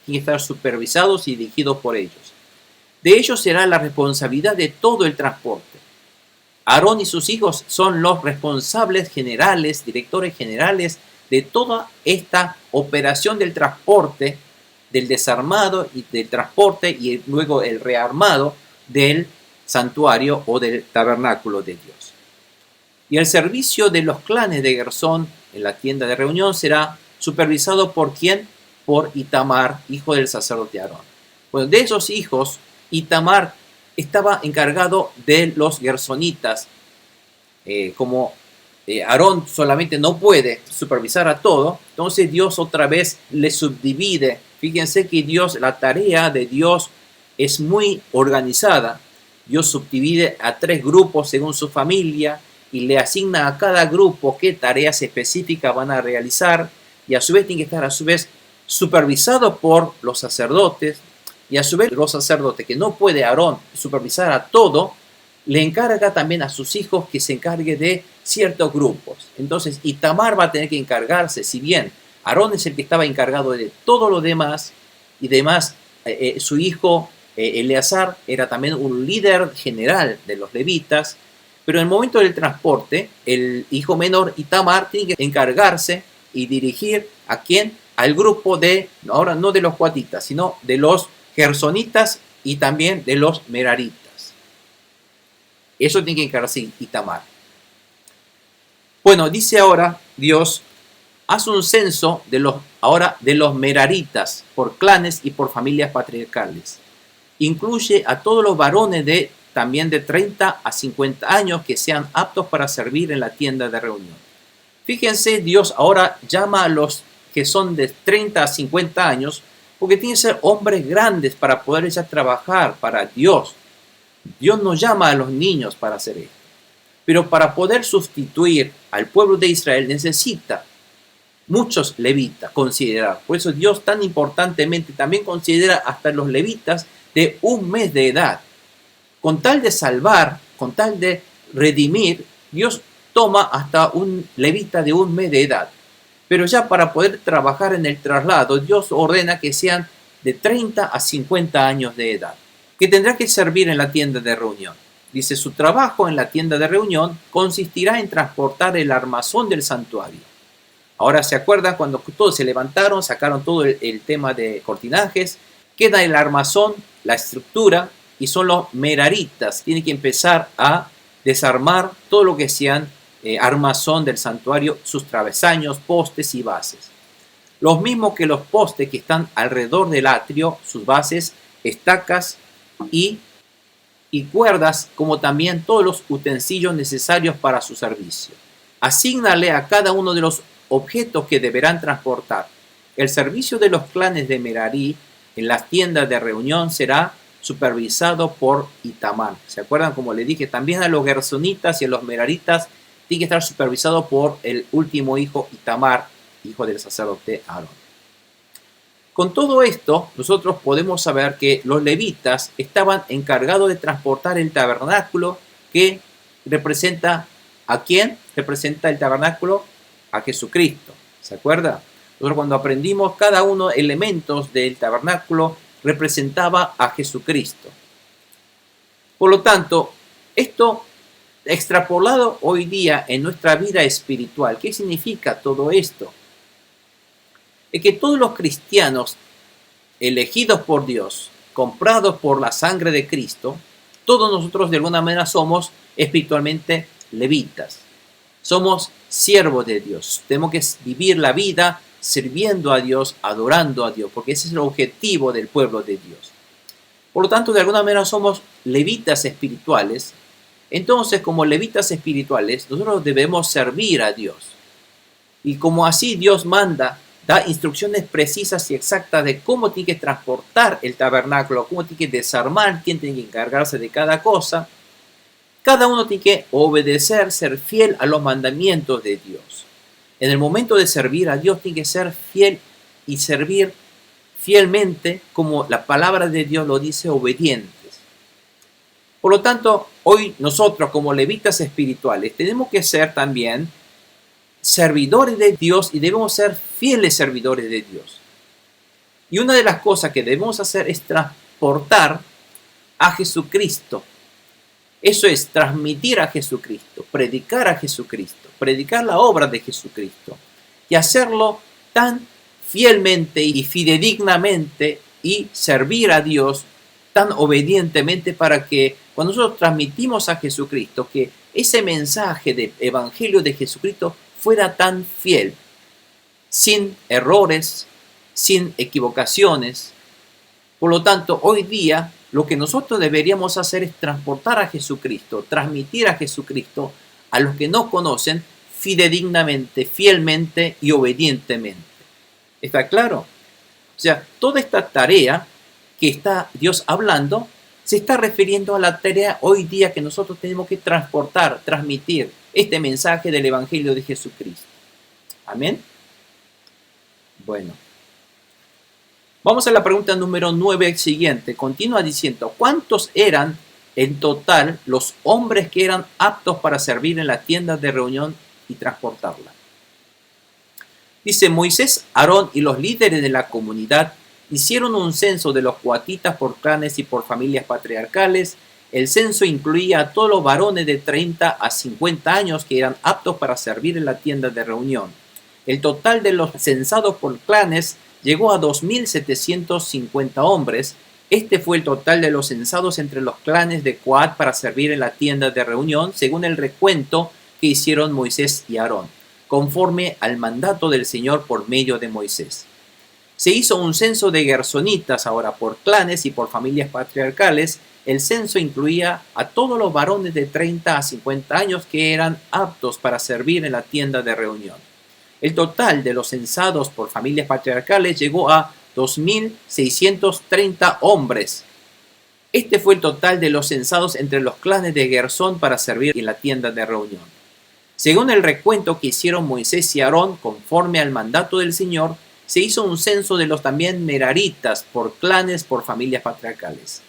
Tienen que estar supervisados y dirigidos por ellos. De ellos será la responsabilidad de todo el transporte. Aarón y sus hijos son los responsables generales, directores generales de toda esta operación del transporte, del desarmado y del transporte y luego el rearmado del santuario o del tabernáculo de Dios. Y el servicio de los clanes de Gersón en la tienda de reunión será supervisado ¿por quién? Por Itamar, hijo del sacerdote Aarón. Bueno, de esos hijos, Itamar estaba encargado de los gersonitas. Como Aarón solamente no puede supervisar a todo, entonces Dios otra vez le subdivide. Fíjense que la tarea de Dios es muy organizada. Dios subdivide a 3 grupos según su familia y le asigna a cada grupo qué tareas específicas van a realizar, y a su vez tiene que estar supervisado por los sacerdotes, y a su vez los sacerdotes, que no puede Aarón supervisar a todo, le encarga también a sus hijos que se encargue de ciertos grupos. Entonces Itamar va a tener que encargarse, si bien Aarón es el que estaba encargado de todo lo demás, y demás su hijo Eleazar era también un líder general de los levitas, pero en el momento del transporte, el hijo menor Itamar tiene que encargarse y dirigir ¿a quién? Al grupo ahora no de los cuatitas, sino de los gersonitas y también de los meraritas. Eso tiene que encargarse Itamar. Bueno, dice ahora Dios, hace un censo de los meraritas por clanes y por familias patriarcales. Incluye a todos los varones también de 30 a 50 años que sean aptos para servir en la tienda de reunión. Fíjense, Dios ahora llama a los que son de 30 a 50 años porque tienen que ser hombres grandes para poder ya trabajar para Dios. Dios no llama a los niños para hacer esto. Pero para poder sustituir al pueblo de Israel necesita muchos levitas considerar. Por eso Dios tan importantemente también considera hasta los levitas de 1 mes de edad. Con tal de salvar, con tal de redimir, Dios toma hasta un levita de 1 mes de edad. Pero ya para poder trabajar en el traslado, Dios ordena que sean de 30 a 50 años de edad, que tendrá que servir en la tienda de reunión. Dice, su trabajo en la tienda de reunión consistirá en transportar el armazón del santuario. Ahora se acuerdan cuando todos se levantaron, sacaron todo el tema de cortinajes, queda el armazón, la estructura, y son los meraritas. Tienen que empezar a desarmar todo lo que sean armazón del santuario, sus travesaños, postes y bases. Los mismos que los postes que están alrededor del atrio, sus bases, estacas y cuerdas, como también todos los utensilios necesarios para su servicio. Asígnale a cada uno de los objetos que deberán transportar. El servicio de los clanes de Merari en las tiendas de reunión será supervisado por Itamar. ¿Se acuerdan? Como le dije, también a los gersonitas y a los meraritas tiene que estar supervisado por el último hijo Itamar, hijo del sacerdote Aarón. Con todo esto, nosotros podemos saber que los levitas estaban encargados de transportar el tabernáculo, que representa ¿a quién? Representa el tabernáculo a Jesucristo. ¿Se acuerda? Nosotros cuando aprendimos cada uno elementos del tabernáculo representaba a Jesucristo. Por lo tanto, esto extrapolado hoy día en nuestra vida espiritual, ¿qué significa todo esto? Es que todos los cristianos elegidos por Dios, comprados por la sangre de Cristo, todos nosotros de alguna manera somos espiritualmente levitas. Somos siervos de Dios. Tenemos que vivir la vida sirviendo a Dios, adorando a Dios, porque ese es el objetivo del pueblo de Dios. Por lo tanto, de alguna manera somos levitas espirituales. Entonces, como levitas espirituales, nosotros debemos servir a Dios. Y como así Dios manda, da instrucciones precisas y exactas de cómo tiene que transportar el tabernáculo, cómo tiene que desarmar, quién tiene que encargarse de cada cosa. Cada uno tiene que obedecer, ser fiel a los mandamientos de Dios. En el momento de servir a Dios tiene que ser fiel y servir fielmente, como la palabra de Dios lo dice, obedientes. Por lo tanto, hoy nosotros como levitas espirituales tenemos que ser también servidores de Dios y debemos ser fieles servidores de Dios. Y una de las cosas que debemos hacer es transportar a Jesucristo. Eso es transmitir a Jesucristo, predicar a Jesucristo, predicar la obra de Jesucristo y hacerlo tan fielmente y fidedignamente y servir a Dios tan obedientemente para que cuando nosotros transmitimos a Jesucristo, que ese mensaje del Evangelio de Jesucristo fuera tan fiel, sin errores, sin equivocaciones. Por lo tanto, hoy día lo que nosotros deberíamos hacer es transportar a Jesucristo, transmitir a Jesucristo a los que no conocen fidedignamente, fielmente y obedientemente. ¿Está claro? O sea, toda esta tarea que está Dios hablando se está refiriendo a la tarea hoy día que nosotros tenemos que transportar, transmitir este mensaje del Evangelio de Jesucristo. Amén. Bueno. Vamos a la pregunta número 9 siguiente. Continúa diciendo, ¿cuántos eran en total los hombres que eran aptos para servir en la tienda de reunión y transportarla? Dice, Moisés, Aarón y los líderes de la comunidad hicieron un censo de los coatitas por clanes y por familias patriarcales. El censo incluía a todos los varones de 30 a 50 años que eran aptos para servir en la tienda de reunión. El total de los censados por clanes llegó a 2.750 hombres. Este fue el total de los censados entre los clanes de Coat para servir en la tienda de reunión, según el recuento que hicieron Moisés y Aarón, conforme al mandato del Señor por medio de Moisés. Se hizo un censo de gersonitas ahora por clanes y por familias patriarcales. El censo incluía a todos los varones de 30 a 50 años que eran aptos para servir en la tienda de reunión. El total de los censados por familias patriarcales llegó a 2.630 hombres. Este fue el total de los censados entre los clanes de Gersón para servir en la tienda de reunión. Según el recuento que hicieron Moisés y Aarón, conforme al mandato del Señor, se hizo un censo de los también meraritas por clanes, por familias patriarcales.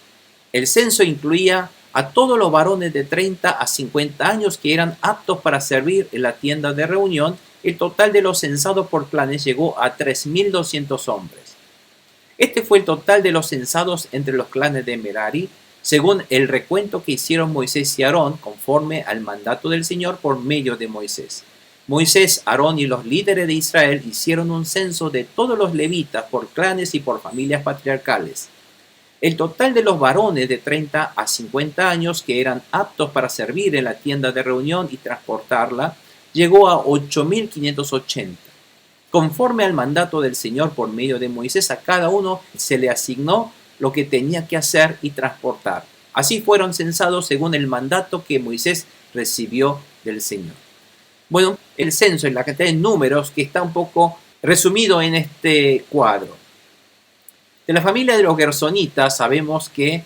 El censo incluía a todos los varones de 30 a 50 años que eran aptos para servir en la tienda de reunión. El total de los censados por clanes llegó a 3.200 hombres. Este fue el total de los censados entre los clanes de Merari, según el recuento que hicieron Moisés y Aarón, conforme al mandato del Señor por medio de Moisés. Moisés, Aarón y los líderes de Israel hicieron un censo de todos los levitas por clanes y por familias patriarcales. El total de los varones de 30 a 50 años que eran aptos para servir en la tienda de reunión y transportarla llegó a 8.580. Conforme al mandato del Señor por medio de Moisés, a cada uno se le asignó lo que tenía que hacer y transportar. Así fueron censados según el mandato que Moisés recibió del Señor. Bueno, el censo en la cantidad de números que está un poco resumido en este cuadro. De la familia de los gersonitas sabemos que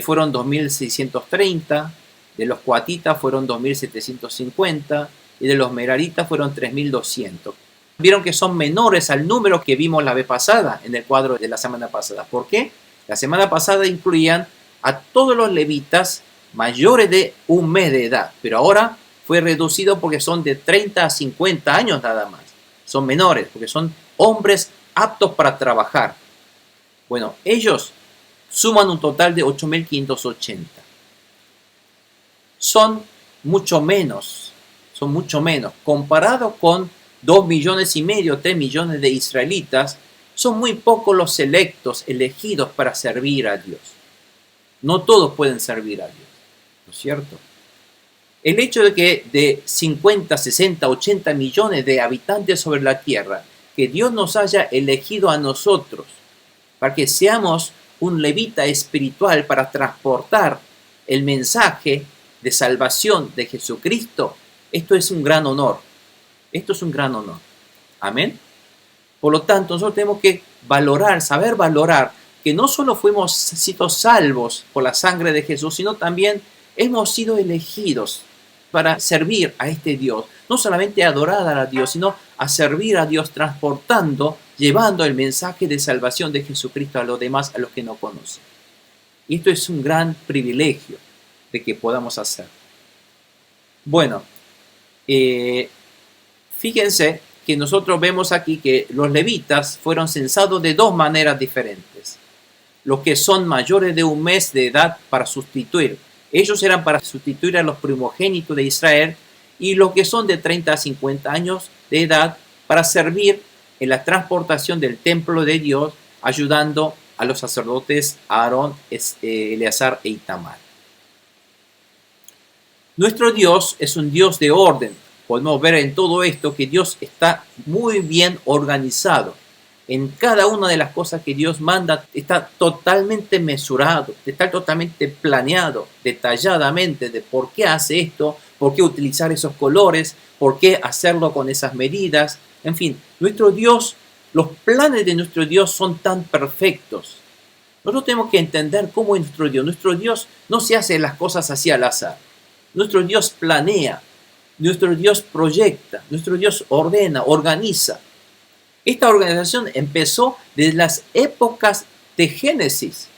fueron 2.630, de los coatitas fueron 2.750 y de los meraritas fueron 3.200. Vieron que son menores al número que vimos la vez pasada, en el cuadro de la semana pasada. ¿Por qué? La semana pasada incluían a todos los levitas mayores de un mes de edad, pero ahora fue reducido porque son de 30 a 50 años nada más. Son menores, porque son hombres aptos para trabajar. Bueno, ellos suman un total de 8.580. Son mucho menos, comparado con 2,5 millones, 3 millones de israelitas. Son muy pocos los selectos, elegidos para servir a Dios. No todos pueden servir a Dios, ¿no es cierto? El hecho de que de 50, 60, 80 millones de habitantes sobre la tierra, que Dios nos haya elegido a nosotros para que seamos un levita espiritual para transportar el mensaje de salvación de Jesucristo, esto es un gran honor. Esto es un gran honor. Amén. Por lo tanto, nosotros tenemos que valorar, saber valorar que no solo fuimos sido salvos por la sangre de Jesús, sino también hemos sido elegidos para servir a este Dios. No solamente adorar a Dios, sino a servir a Dios transportando, llevando el mensaje de salvación de Jesucristo a los demás, a los que no conocen. Y esto es un gran privilegio de que podamos hacer. Bueno, fíjense que nosotros vemos aquí que los levitas fueron censados de dos maneras diferentes. Los que son mayores de 1 mes de edad para sustituir. Ellos eran para sustituir a los primogénitos de Israel, y los que son de 30 a 50 años de edad para servir en la transportación del templo de Dios, ayudando a los sacerdotes Aarón, Eleazar e Itamar. Nuestro Dios es un Dios de orden. Podemos ver en todo esto que Dios está muy bien organizado. En cada una de las cosas que Dios manda está totalmente mesurado, está totalmente planeado, detalladamente, de por qué hace esto, por qué utilizar esos colores, por qué hacerlo con esas medidas. En fin, nuestro Dios, los planes de nuestro Dios son tan perfectos. Nosotros tenemos que entender cómo es nuestro Dios. Nuestro Dios no se hace las cosas así al azar. Nuestro Dios planea, nuestro Dios proyecta, nuestro Dios ordena, organiza. Esta organización empezó desde las épocas de Génesis,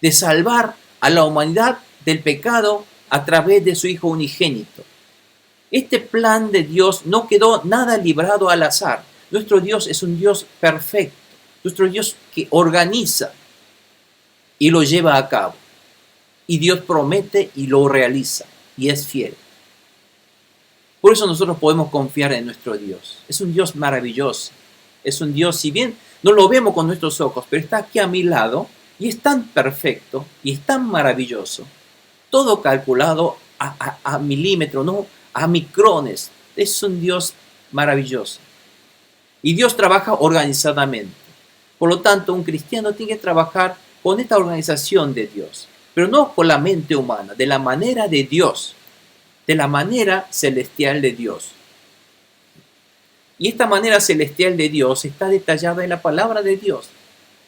de salvar a la humanidad del pecado a través de su Hijo unigénito. Este plan de Dios no quedó nada librado al azar. Nuestro Dios es un Dios perfecto, nuestro Dios que organiza y lo lleva a cabo. Y Dios promete y lo realiza, y es fiel. Por eso nosotros podemos confiar en nuestro Dios. Es un Dios maravilloso. Es un Dios, si bien no lo vemos con nuestros ojos, pero está aquí a mi lado y es tan perfecto y es tan maravilloso. Todo calculado a milímetros, no a micrones. Es un Dios maravilloso. Y Dios trabaja organizadamente. Por lo tanto, un cristiano tiene que trabajar con esta organización de Dios, pero no con la mente humana, de la manera de Dios, de la manera celestial de Dios. Y esta manera celestial de Dios está detallada en la palabra de Dios.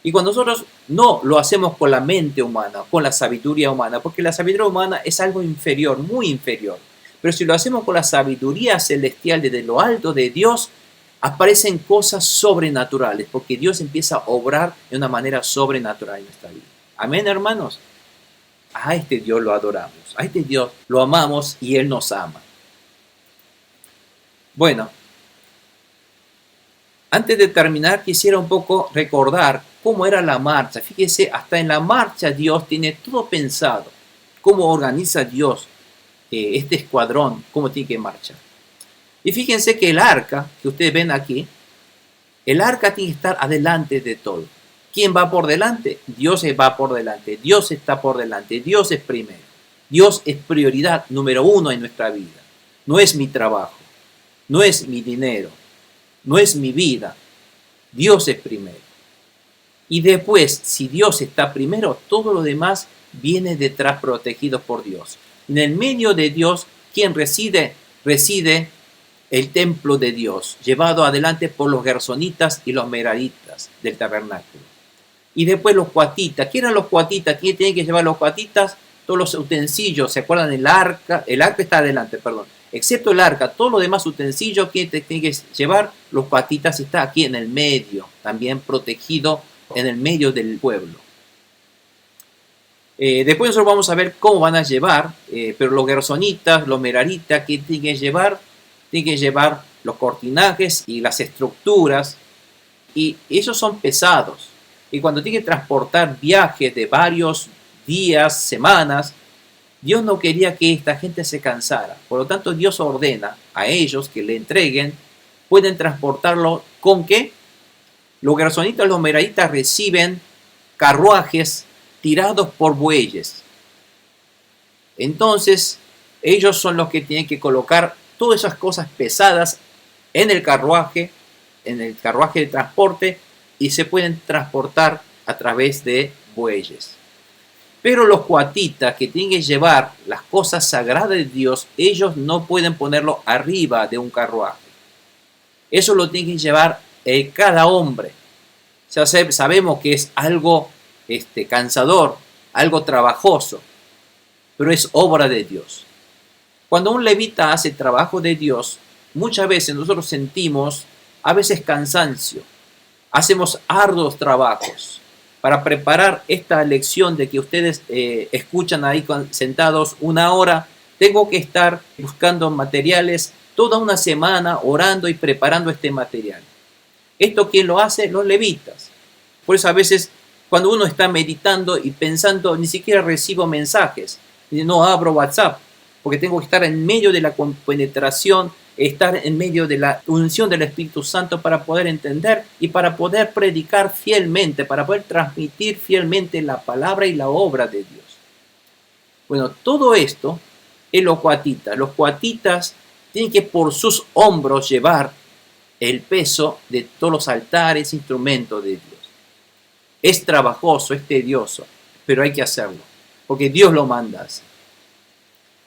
Y cuando nosotros no lo hacemos con la mente humana, con la sabiduría humana, porque la sabiduría humana es algo inferior, muy inferior. Pero si lo hacemos con la sabiduría celestial desde lo alto de Dios, aparecen cosas sobrenaturales, porque Dios empieza a obrar de una manera sobrenatural en nuestra vida. Amén, hermanos. A este Dios lo adoramos, a este Dios lo amamos y Él nos ama. Bueno, antes de terminar, quisiera un poco recordar cómo era la marcha. Fíjese, hasta en la marcha Dios tiene todo pensado. Cómo organiza Dios este escuadrón, cómo tiene que marchar. Y fíjense que el arca, que ustedes ven aquí, el arca tiene que estar adelante de todo. ¿Quién va por delante? Dios va por delante. Dios está por delante. Dios es primero. Dios es prioridad número 1 en nuestra vida. No es mi trabajo. No es mi dinero. No es mi vida. Dios es primero. Y después, si Dios está primero, todo lo demás viene detrás protegido por Dios. En el medio de Dios, ¿quién reside? Reside el templo de Dios, llevado adelante por los gersonitas y los meraritas del tabernáculo. Y después los coatitas. ¿Qué eran los coatitas? ¿Quién tiene que llevar los coatitas? Todos los utensilios. ¿Se acuerdan? El arca está adelante, perdón. Excepto el arca, todos los demás utensilios que tiene que llevar, los coatitas está aquí en el medio, también protegido en el medio del pueblo. Después nosotros vamos a ver cómo van a llevar, pero los gersonitas, los meraritas, ¿qué tienen que llevar? Tienen que llevar los cortinajes y las estructuras, y ellos son pesados. y cuando tiene que transportar viajes de varios días, semanas, Dios no quería que esta gente se cansara. Por lo tanto, Dios ordena a ellos que le entreguen, pueden transportarlo ¿con qué? Los gersonitas, los meraritas reciben carruajes tirados por bueyes. Entonces, ellos son los que tienen que colocar todas esas cosas pesadas en el carruaje de transporte, y se pueden transportar a través de bueyes. Pero los coatitas que tienen que llevar las cosas sagradas de Dios, ellos no pueden ponerlo arriba de un carruaje. Eso lo tiene que llevar cada hombre. Ya sabemos que es algo cansador, algo trabajoso, pero es obra de Dios. Cuando un levita hace trabajo de Dios, muchas veces nosotros sentimos a veces cansancio. Hacemos arduos trabajos para preparar esta lección de que ustedes escuchan ahí sentados una hora. Tengo que estar buscando materiales toda una semana, orando y preparando este material. ¿Esto quién lo hace? Los levitas. Por eso a veces cuando uno está meditando y pensando, ni siquiera recibo mensajes, no abro WhatsApp, porque tengo que estar en medio de la compenetración, estar en medio de la unción del Espíritu Santo para poder entender y para poder predicar fielmente, para poder transmitir fielmente la palabra y la obra de Dios. Bueno, todo esto es los coatitas. Los coatitas tienen que por sus hombros llevar el peso de todos los altares, instrumentos de Dios. Es trabajoso, es tedioso, pero hay que hacerlo, porque Dios lo manda así.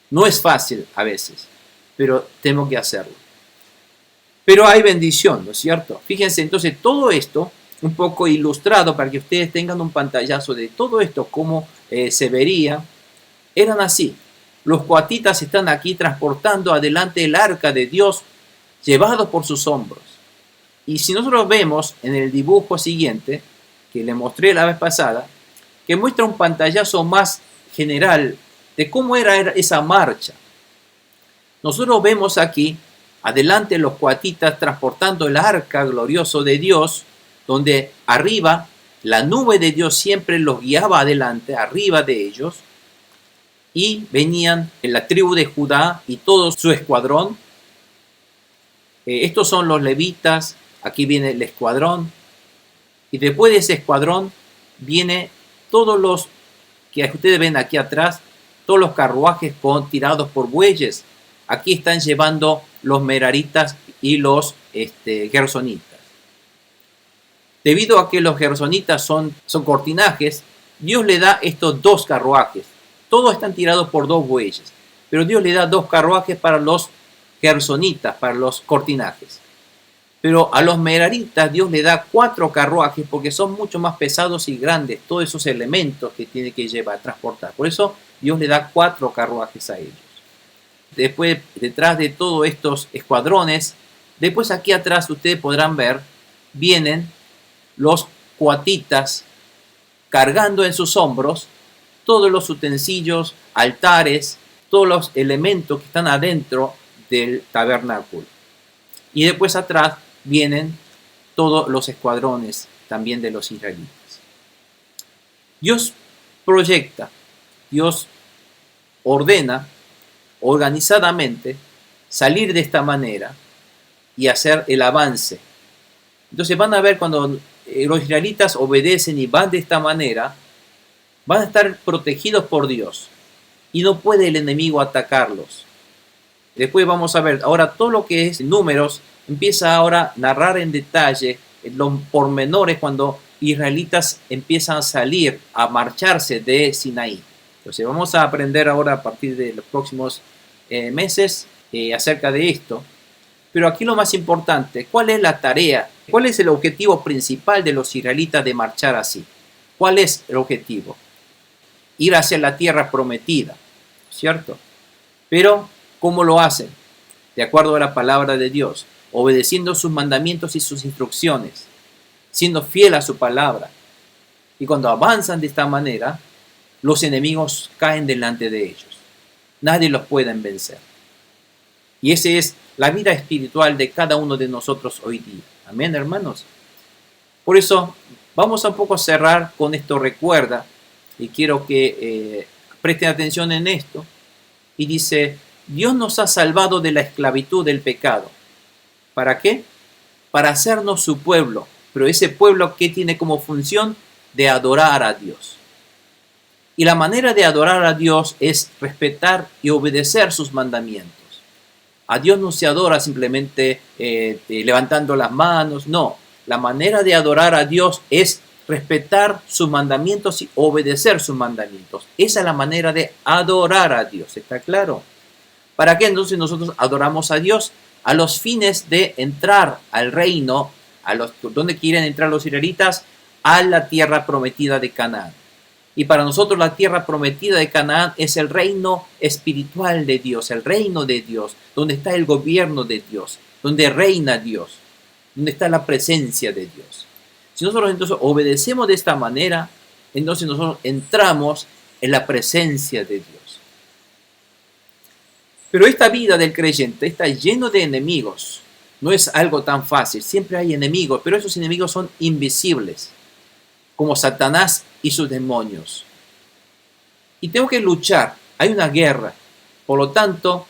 No es fácil a veces, pero tengo que hacerlo. Pero hay bendición, ¿no es cierto? Fíjense, entonces todo esto, un poco ilustrado para que ustedes tengan un pantallazo de todo esto, cómo se vería, eran así. Los coatitas están aquí transportando adelante el arca de Dios, llevado por sus hombros. Y si nosotros vemos en el dibujo siguiente, que le mostré la vez pasada, que muestra un pantallazo más general de cómo era esa marcha. Nosotros vemos aquí, adelante los coatitas transportando el arca glorioso de Dios, donde arriba la nube de Dios siempre los guiaba adelante, arriba de ellos, y venían en la tribu de Judá y todo su escuadrón. Estos son los levitas, aquí viene el escuadrón, y después de ese escuadrón viene todos los que ustedes ven aquí atrás, todos los carruajes tirados por bueyes. Aquí están llevando los meraritas y los gersonitas. Debido a que los gersonitas son cortinajes, Dios le da estos dos carruajes. Todos están tirados por dos bueyes, pero Dios le da dos carruajes para los gersonitas, para los cortinajes. Pero a los meraritas Dios le da 4 carruajes porque son mucho más pesados y grandes, todos esos elementos que tiene que llevar, transportar. Por eso Dios le da 4 carruajes a ellos. Después, detrás de todos estos escuadrones, después aquí atrás ustedes podrán ver, vienen los coatitas cargando en sus hombros todos los utensilios, altares, todos los elementos que están adentro del tabernáculo. Y después atrás vienen todos los escuadrones también de los israelitas. Dios proyecta, Dios ordena organizadamente salir de esta manera y hacer el avance. Entonces van a ver cuando los israelitas obedecen y van de esta manera, van a estar protegidos por Dios y no puede el enemigo atacarlos. Después vamos a ver ahora todo lo que es números, empieza ahora a narrar en detalle los pormenores cuando israelitas empiezan a salir, a marcharse de Sinaí. Entonces vamos a aprender ahora a partir de los próximos meses acerca de esto. Pero aquí lo más importante, ¿cuál es la tarea? ¿Cuál es el objetivo principal de los israelitas de marchar así? ¿Cuál es el objetivo? Ir hacia la tierra prometida, ¿cierto? Pero, ¿cómo lo hacen? De acuerdo a la palabra de Dios, obedeciendo sus mandamientos y sus instrucciones, siendo fiel a su palabra. Y cuando avanzan de esta manera, los enemigos caen delante de ellos. Nadie los puede vencer. Y esa es la vida espiritual de cada uno de nosotros hoy día. Amén, hermanos. Por eso Vamos a un poco a cerrar con esto, recuerda, y quiero que presten atención en esto. Y dice, Dios nos ha salvado de la esclavitud del pecado. ¿Para qué? Para hacernos su pueblo. Pero ese pueblo, ¿qué tiene como función? De adorar a Dios. Y la manera de adorar a Dios es respetar y obedecer sus mandamientos. A Dios no se adora simplemente levantando las manos, no. La manera de adorar a Dios es respetar sus mandamientos y obedecer sus mandamientos. Esa es la manera de adorar a Dios, ¿está claro? ¿Para qué entonces nosotros adoramos a Dios? A los fines de entrar al reino, donde quieren entrar los israelitas, a la tierra prometida de Canaán. Y para nosotros la tierra prometida de Canaán es el reino espiritual de Dios, el reino de Dios, donde está el gobierno de Dios, donde reina Dios, donde está la presencia de Dios. Si nosotros entonces obedecemos de esta manera, entonces nosotros entramos en la presencia de Dios. Pero esta vida del creyente está lleno de enemigos. No es algo tan fácil. Siempre hay enemigos, pero esos enemigos son invisibles, como Satanás y sus demonios. Y tengo que luchar. Hay una guerra. Por lo tanto,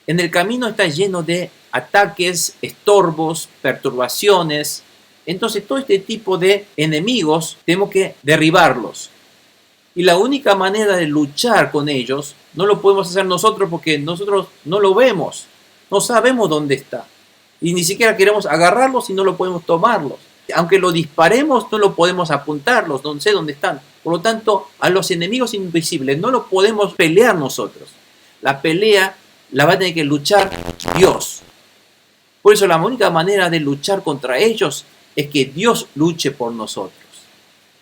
en el camino está lleno de ataques, estorbos, perturbaciones. Entonces, todo este tipo de enemigos tenemos que derribarlos. Y la única manera de luchar con ellos no lo podemos hacer nosotros porque nosotros no lo vemos. No sabemos dónde está. Y ni siquiera queremos agarrarlos y no lo podemos tomarlos. Aunque lo disparemos, no lo podemos apuntarlos, no sé dónde están. Por lo tanto, a los enemigos invisibles no lo podemos pelear nosotros. La pelea la va a tener que luchar Dios. Por eso la única manera de luchar contra ellos es que Dios luche por nosotros.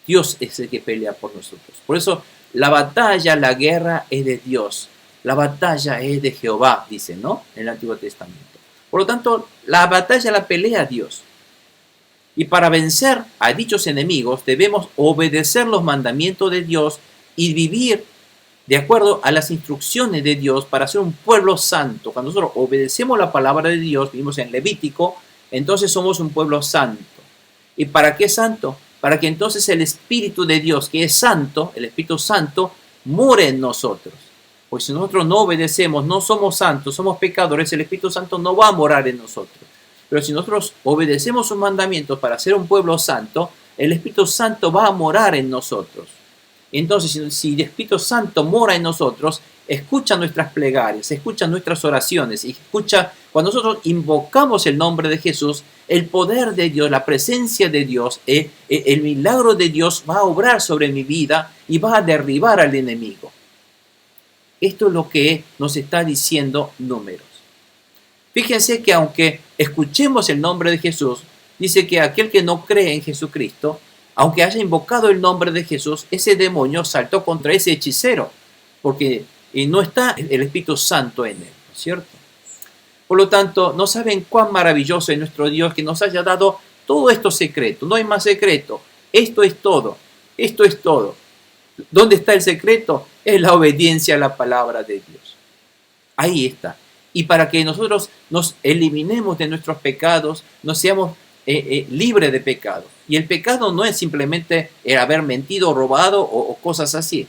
Dios es el que pelea por nosotros. Por eso la batalla, la guerra es de Dios. La batalla es de Jehová, dice, ¿no? En el Antiguo Testamento. Por lo tanto, la batalla la pelea Dios. Y para vencer a dichos enemigos debemos obedecer los mandamientos de Dios y vivir de acuerdo a las instrucciones de Dios para ser un pueblo santo. Cuando nosotros obedecemos la palabra de Dios, vivimos en Levítico, entonces somos un pueblo santo. ¿Y para qué santo? Para que entonces el Espíritu de Dios, que es santo, el Espíritu Santo, more en nosotros. Pues si nosotros no obedecemos, no somos santos, somos pecadores, el Espíritu Santo no va a morar en nosotros. Pero si nosotros obedecemos sus mandamientos para ser un pueblo santo, el Espíritu Santo va a morar en nosotros. Entonces, si el Espíritu Santo mora en nosotros, escucha nuestras plegarias, escucha nuestras oraciones, y escucha cuando nosotros invocamos el nombre de Jesús, el poder de Dios, la presencia de Dios, el milagro de Dios va a obrar sobre mi vida y va a derribar al enemigo. Esto es lo que nos está diciendo Números. Fíjense que aunque escuchemos el nombre de Jesús, dice que aquel que no cree en Jesucristo, aunque haya invocado el nombre de Jesús, ese demonio saltó contra ese hechicero, porque no está el Espíritu Santo en él, ¿no es cierto? Por lo tanto, no saben cuán maravilloso es nuestro Dios que nos haya dado todo esto secreto. No hay más secreto. Esto es todo. Esto es todo. ¿Dónde está el secreto? Es la obediencia a la palabra de Dios. Ahí está. Y para que nosotros nos eliminemos de nuestros pecados, nos seamos libres de pecado. Y el pecado no es simplemente el haber mentido, robado o cosas así.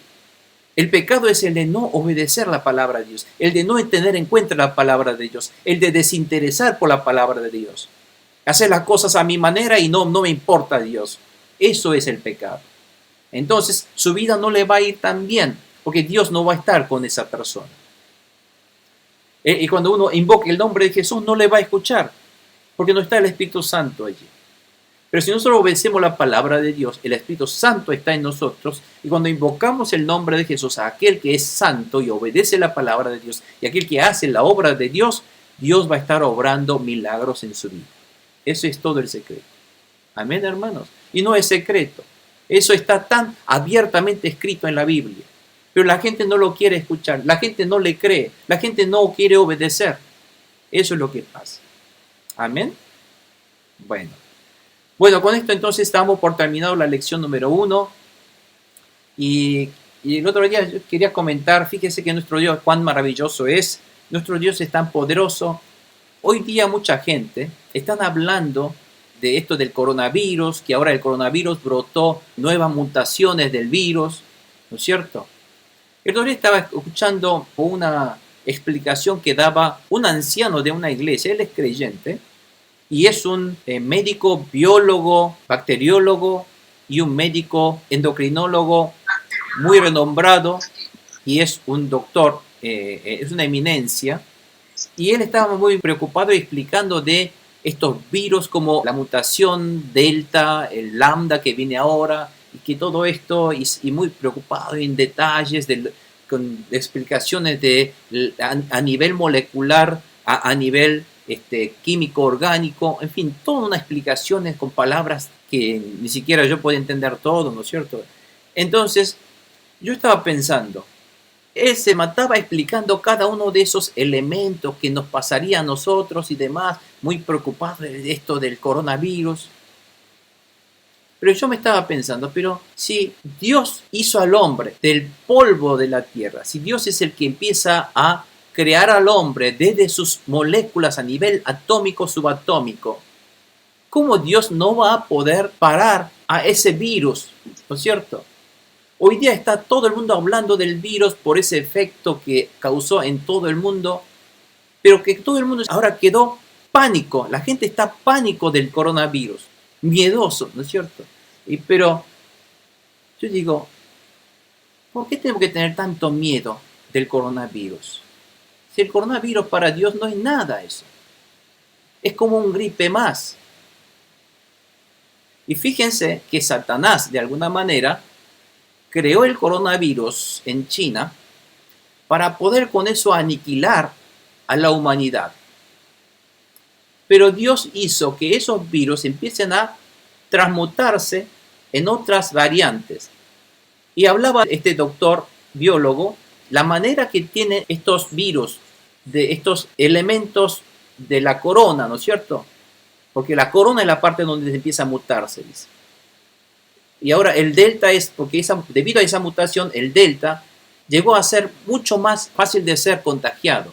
El pecado es el de no obedecer la palabra de Dios, el de no tener en cuenta la palabra de Dios, el de desinteresar por la palabra de Dios. Hacer las cosas a mi manera y no me importa Dios. Eso es el pecado. Entonces su vida no le va a ir tan bien, porque Dios no va a estar con esa persona. Y cuando uno invoca el nombre de Jesús, no le va a escuchar, porque no está el Espíritu Santo allí. Pero si nosotros obedecemos la palabra de Dios, el Espíritu Santo está en nosotros, y cuando invocamos el nombre de Jesús a aquel que es santo y obedece la palabra de Dios, y aquel que hace la obra de Dios, Dios va a estar obrando milagros en su vida. Eso es todo el secreto. Amén, hermanos. Y no es secreto. Eso está tan abiertamente escrito en la Biblia. Pero la gente no lo quiere escuchar, la gente no le cree, la gente no quiere obedecer. Eso es lo que pasa. Amén. Bueno, con esto entonces damos por terminado la lección número 1. Y el otro día yo quería comentar, fíjese que nuestro Dios, cuán maravilloso es. Nuestro Dios es tan poderoso. Hoy día mucha gente están hablando de esto del coronavirus, que ahora el coronavirus brotó nuevas mutaciones del virus, ¿no es cierto? El otro día estaba escuchando una explicación que daba un anciano de una iglesia, él es creyente, y es un médico, biólogo, bacteriólogo y un médico endocrinólogo muy renombrado, y es un doctor, es una eminencia, y él estaba muy preocupado explicando de estos virus como la mutación delta, el lambda que viene ahora, y que todo esto, y muy preocupado en detalles, con explicaciones a nivel molecular, a nivel químico, orgánico, en fin, todas unas explicaciones con palabras que ni siquiera yo puedo entender todo, ¿no es cierto? Entonces, yo estaba pensando, él se mataba explicando cada uno de esos elementos que nos pasaría a nosotros y demás, muy preocupado de esto del coronavirus. Pero yo me estaba pensando, pero si Dios hizo al hombre del polvo de la tierra, si Dios es el que empieza a crear al hombre desde sus moléculas a nivel atómico, subatómico, ¿cómo Dios no va a poder parar a ese virus? ¿No es cierto? Hoy día está todo el mundo hablando del virus por ese efecto que causó en todo el mundo, pero que todo el mundo ahora quedó pánico. La gente está pánico del coronavirus, miedoso, ¿no es cierto? Pero yo digo, ¿por qué tenemos que tener tanto miedo del coronavirus? Si el coronavirus para Dios no es nada eso. Es como un gripe más. Y fíjense que Satanás, de alguna manera, creó el coronavirus en China para poder con eso aniquilar a la humanidad. Pero Dios hizo que esos virus empiecen a transmutarse en otras variantes. Y hablaba este doctor biólogo, la manera que tienen estos virus, de estos elementos de la corona, ¿no es cierto? Porque la corona es la parte donde se empieza a mutarse, dice. Y ahora el delta es, porque debido a esa mutación, el delta llegó a ser mucho más fácil de ser contagiado.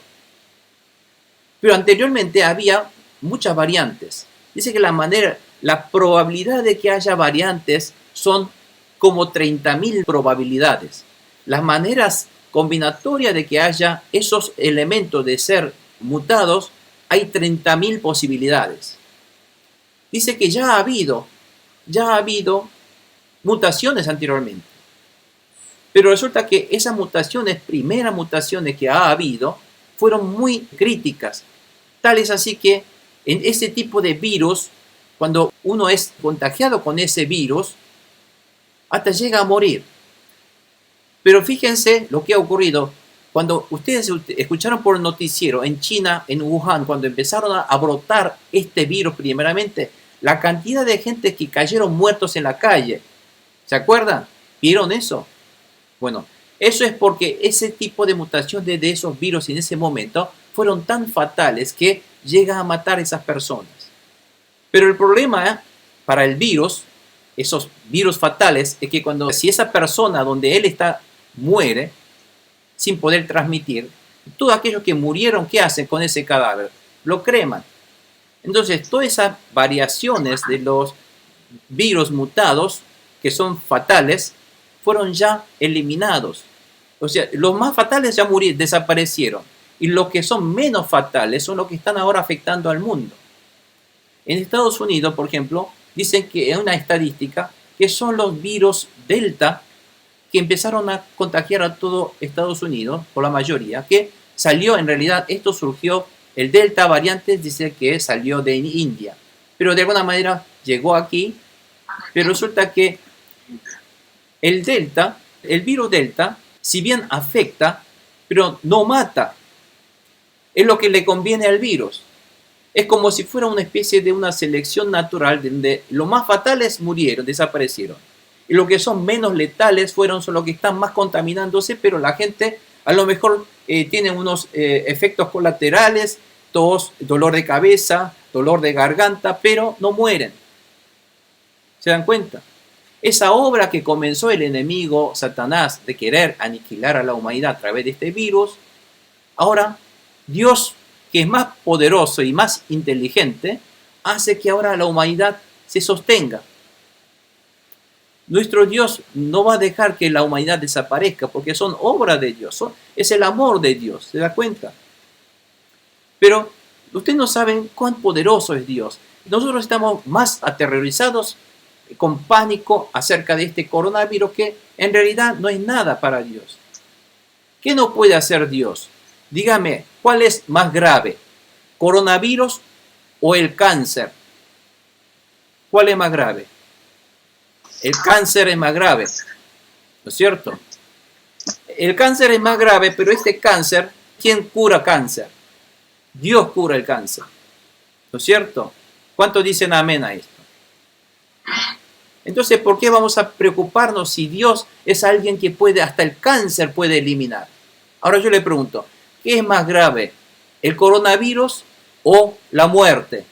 Pero anteriormente había muchas variantes. Dice que la probabilidad de que haya variantes son como 30.000 probabilidades. Las maneras combinatorias de que haya esos elementos de ser mutados, hay 30.000 posibilidades. Dice que ya ha habido mutaciones anteriormente. Pero resulta que esas mutaciones, primeras mutaciones que ha habido, fueron muy críticas. Tal es así que en ese tipo de virus, cuando uno es contagiado con ese virus, hasta llega a morir. Pero fíjense lo que ha ocurrido. Cuando ustedes escucharon por el noticiero en China, en Wuhan, cuando empezaron a brotar este virus primeramente, la cantidad de gente que cayeron muertos en la calle, ¿se acuerdan? ¿Vieron eso? Bueno, eso es porque ese tipo de mutaciones de esos virus en ese momento fueron tan fatales que llegan a matar a esas personas. Pero el problema para el virus, esos virus fatales, es que si esa persona donde él está muere sin poder transmitir, todos aquellos que murieron, ¿qué hacen con ese cadáver? Lo creman. Entonces, todas esas variaciones de los virus mutados que son fatales, fueron ya eliminados. O sea, los más fatales ya desaparecieron. Y los que son menos fatales son los que están ahora afectando al mundo. En Estados Unidos, por ejemplo, dicen que es una estadística que son los virus delta que empezaron a contagiar a todo Estados Unidos, por la mayoría, que salió, en realidad, esto surgió, el delta variante dice que salió de India. Pero de alguna manera llegó aquí, pero resulta que el virus delta, si bien afecta, pero no mata. Es lo que le conviene al virus. Es como si fuera una especie de una selección natural donde los más fatales murieron, desaparecieron. Y los que son menos letales son los que están más contaminándose, pero la gente a lo mejor tiene unos efectos colaterales, tos, dolor de cabeza, dolor de garganta, pero no mueren. ¿Se dan cuenta? Esa obra que comenzó el enemigo Satanás de querer aniquilar a la humanidad a través de este virus, ahora Dios, que es más poderoso y más inteligente, hace que ahora la humanidad se sostenga. Nuestro Dios no va a dejar que la humanidad desaparezca porque son obras de Dios, es el amor de Dios, ¿se da cuenta? Pero ustedes no saben cuán poderoso es Dios. Nosotros estamos más aterrorizados con pánico acerca de este coronavirus que en realidad no es nada para Dios. ¿Qué no puede hacer Dios? Dígame, ¿cuál es más grave? ¿Coronavirus o el cáncer? ¿Cuál es más grave? El cáncer es más grave, ¿no es cierto? El cáncer es más grave, pero este cáncer, ¿quién cura cáncer? Dios cura el cáncer, ¿no es cierto? ¿Cuántos dicen amén a esto? Entonces, ¿por qué vamos a preocuparnos si Dios es alguien que puede, hasta el cáncer puede eliminar? Ahora yo le pregunto, ¿qué es más grave? ¿El coronavirus o la muerte?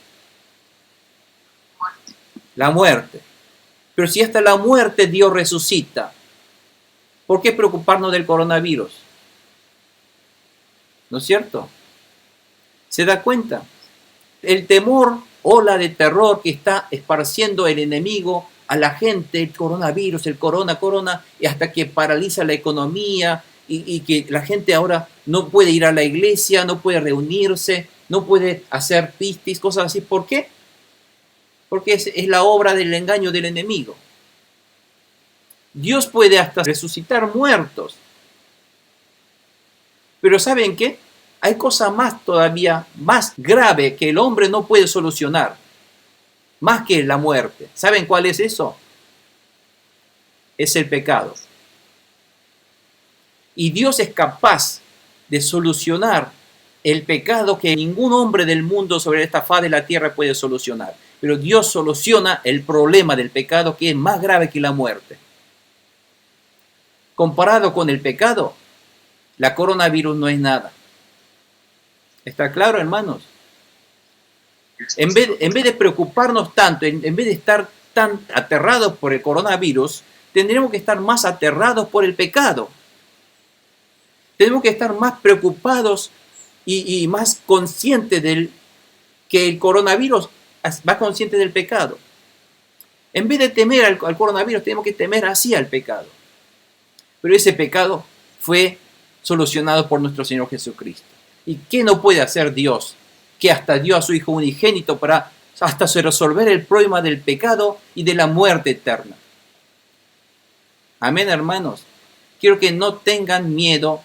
La muerte. Pero si hasta la muerte Dios resucita, ¿por qué preocuparnos del coronavirus? ¿No es cierto? ¿Se da cuenta? El temor, ola de terror que está esparciendo el enemigo a la gente, el coronavirus, el corona, y hasta que paraliza la economía y que la gente ahora no puede ir a la iglesia, no puede reunirse, no puede hacer pistis, cosas así. ¿Por qué? Porque es la obra del engaño del enemigo. Dios puede hasta resucitar muertos. Pero ¿saben qué? Hay cosa más todavía más grave que el hombre no puede solucionar. Más que la muerte. ¿Saben cuál es eso? Es el pecado. Y Dios es capaz de solucionar el pecado que ningún hombre del mundo sobre esta faz de la tierra puede solucionar. Pero Dios soluciona el problema del pecado que es más grave que la muerte. Comparado con el pecado, la coronavirus no es nada. ¿Está claro, hermanos? En vez de preocuparnos tanto, en vez de estar tan aterrados por el coronavirus, tendremos que estar más aterrados por el pecado. Tenemos que estar más preocupados y más conscientes que el coronavirus va consciente del pecado. En vez de temer al coronavirus, tenemos que temer así al pecado. Pero ese pecado fue solucionado por nuestro Señor Jesucristo. ¿Y qué no puede hacer Dios? Que hasta dio a su Hijo unigénito para hasta resolver el problema del pecado y de la muerte eterna. Amén, hermanos. Quiero que no tengan miedo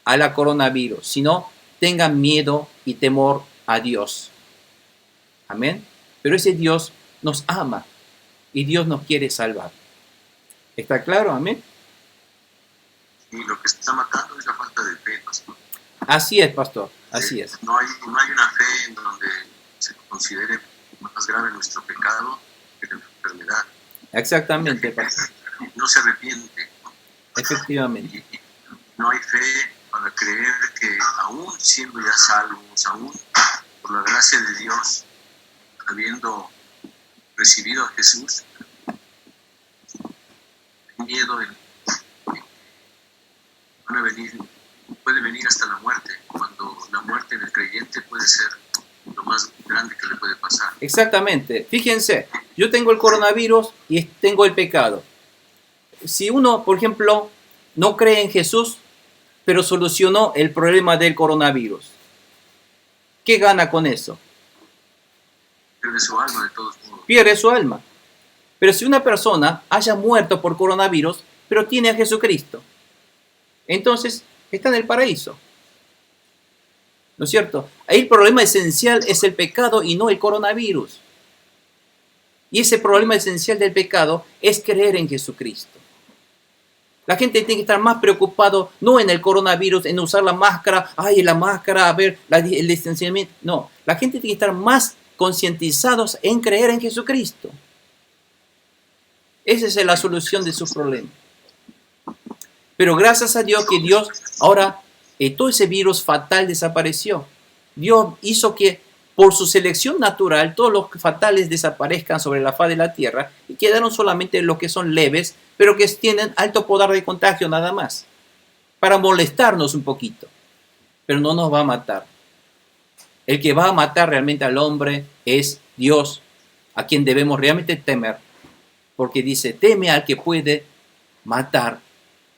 a la coronavirus, sino tengan miedo y temor a Dios. Amén. Pero ese Dios nos ama y Dios nos quiere salvar. ¿Está claro? Amén. Y lo que está matando es la falta de fe, pastor. Así es, pastor. Así es. No hay una fe en donde se considere más grave nuestro pecado que la enfermedad. Exactamente, pastor. No se arrepiente. Efectivamente. Y no hay fe para creer que aún siendo ya salvos, aún por la gracia de Dios, habiendo recibido a Jesús, hay miedo puede venir hasta la muerte, cuando la muerte del creyente puede ser lo más grande que le puede pasar. Exactamente. Fíjense, yo tengo el coronavirus y tengo el pecado. Si uno, por ejemplo, no cree en Jesús, pero solucionó el problema del coronavirus, ¿qué gana con eso? Pierde su alma de todos modos. Pierde su alma. Pero si una persona haya muerto por coronavirus, pero tiene a Jesucristo, entonces está en el paraíso. ¿No es cierto? Ahí el problema esencial es el pecado y no el coronavirus. Y ese problema esencial del pecado es creer en Jesucristo. La gente tiene que estar más preocupado no en el coronavirus, en usar la máscara, la máscara, a ver, el distanciamiento. No, la gente tiene que estar más concientizados en creer en Jesucristo. Esa es la solución de su problema. Pero gracias a Dios que Dios ahora todo ese virus fatal desapareció. Dios hizo que por su selección natural todos los fatales desaparezcan sobre la faz de la tierra y quedaron solamente los que son leves, pero que tienen alto poder de contagio nada más, para molestarnos un poquito, pero no nos va a matar. El que va a matar realmente al hombre es Dios, a quien debemos realmente temer, porque dice, teme al que puede matar,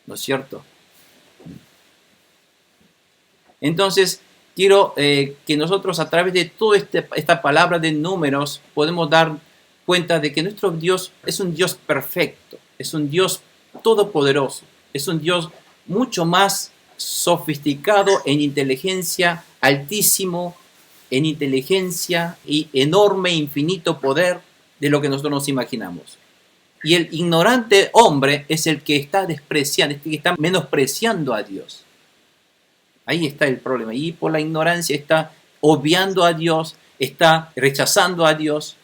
¿no es cierto? Entonces, quiero que nosotros a través de toda esta palabra de Números podemos dar cuenta de que nuestro Dios es un Dios perfecto, es un Dios todopoderoso, es un Dios mucho más sofisticado en inteligencia, altísimo en inteligencia y enorme, infinito poder de lo que nosotros nos imaginamos. Y el ignorante hombre es el que está despreciando, el que está menospreciando a Dios. Ahí está el problema. Y por la ignorancia está obviando a Dios, está rechazando a Dios.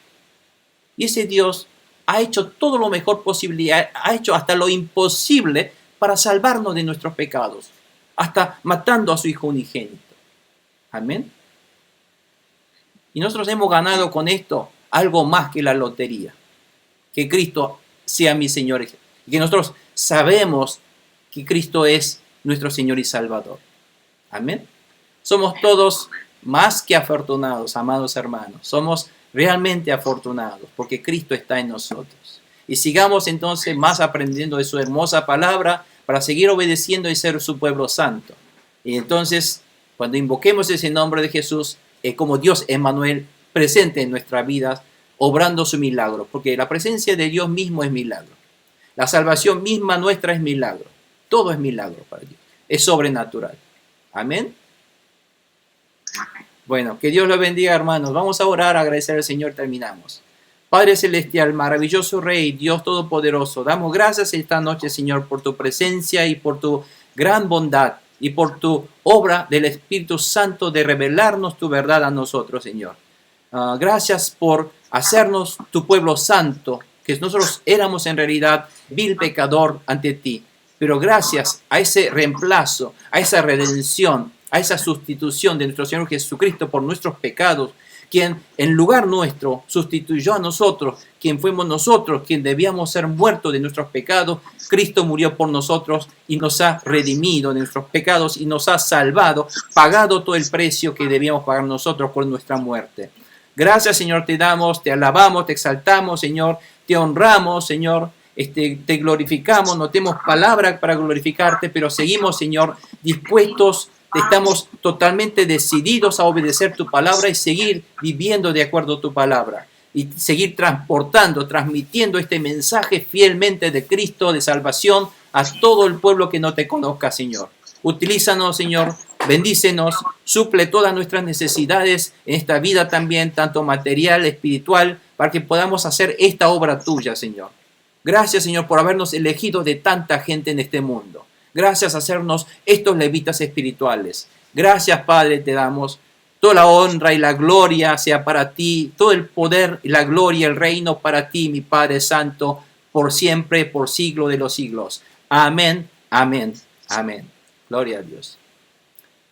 Y ese Dios ha hecho todo lo mejor posible, ha hecho hasta lo imposible para salvarnos de nuestros pecados, hasta matando a su Hijo unigénito. Amén. Y nosotros hemos ganado con esto algo más que la lotería. Que Cristo sea mi Señor. Y que nosotros sabemos que Cristo es nuestro Señor y Salvador. Amén. Somos todos más que afortunados, amados hermanos. Somos realmente afortunados porque Cristo está en nosotros. Y sigamos entonces más aprendiendo de su hermosa palabra para seguir obedeciendo y ser su pueblo santo. Y entonces, cuando invoquemos ese nombre de Jesús, es como Dios Emmanuel presente en nuestra vida, obrando su milagro, porque la presencia de Dios mismo es milagro. La salvación misma nuestra es milagro. Todo es milagro para Dios. Es sobrenatural. Amén. Bueno, que Dios los bendiga, hermanos. Vamos a orar, a agradecer al Señor, terminamos. Padre Celestial, maravilloso Rey, Dios Todopoderoso, damos gracias esta noche, Señor, por tu presencia y por tu gran bondad y por tu obra del Espíritu Santo de revelarnos tu verdad a nosotros, Señor. Gracias por hacernos tu pueblo santo, que nosotros éramos en realidad vil pecador ante ti. Pero gracias a ese reemplazo, a esa redención, a esa sustitución de nuestro Señor Jesucristo por nuestros pecados, quien en lugar nuestro sustituyó a nosotros, quien fuimos nosotros, quien debíamos ser muertos de nuestros pecados, Cristo murió por nosotros y nos ha redimido de nuestros pecados y nos ha salvado, pagado todo el precio que debíamos pagar nosotros por nuestra muerte. Gracias, Señor, te damos, te alabamos, te exaltamos, Señor, te honramos, Señor, te glorificamos, no tenemos palabra para glorificarte, pero seguimos, Señor, dispuestos. Estamos totalmente decididos a obedecer tu palabra y seguir viviendo de acuerdo a tu palabra. Y seguir transportando, transmitiendo este mensaje fielmente de Cristo, de salvación, a todo el pueblo que no te conozca, Señor. Utilízanos, Señor, bendícenos, suple todas nuestras necesidades en esta vida también, tanto material, espiritual, para que podamos hacer esta obra tuya, Señor. Gracias, Señor, por habernos elegido de tanta gente en este mundo. Gracias a hacernos estos levitas espirituales. Gracias, Padre, te damos. Toda la honra y la gloria sea para ti. Todo el poder y la gloria, el reino para ti, mi Padre Santo, por siempre, por siglo de los siglos. Amén, amén, amén. Gloria a Dios.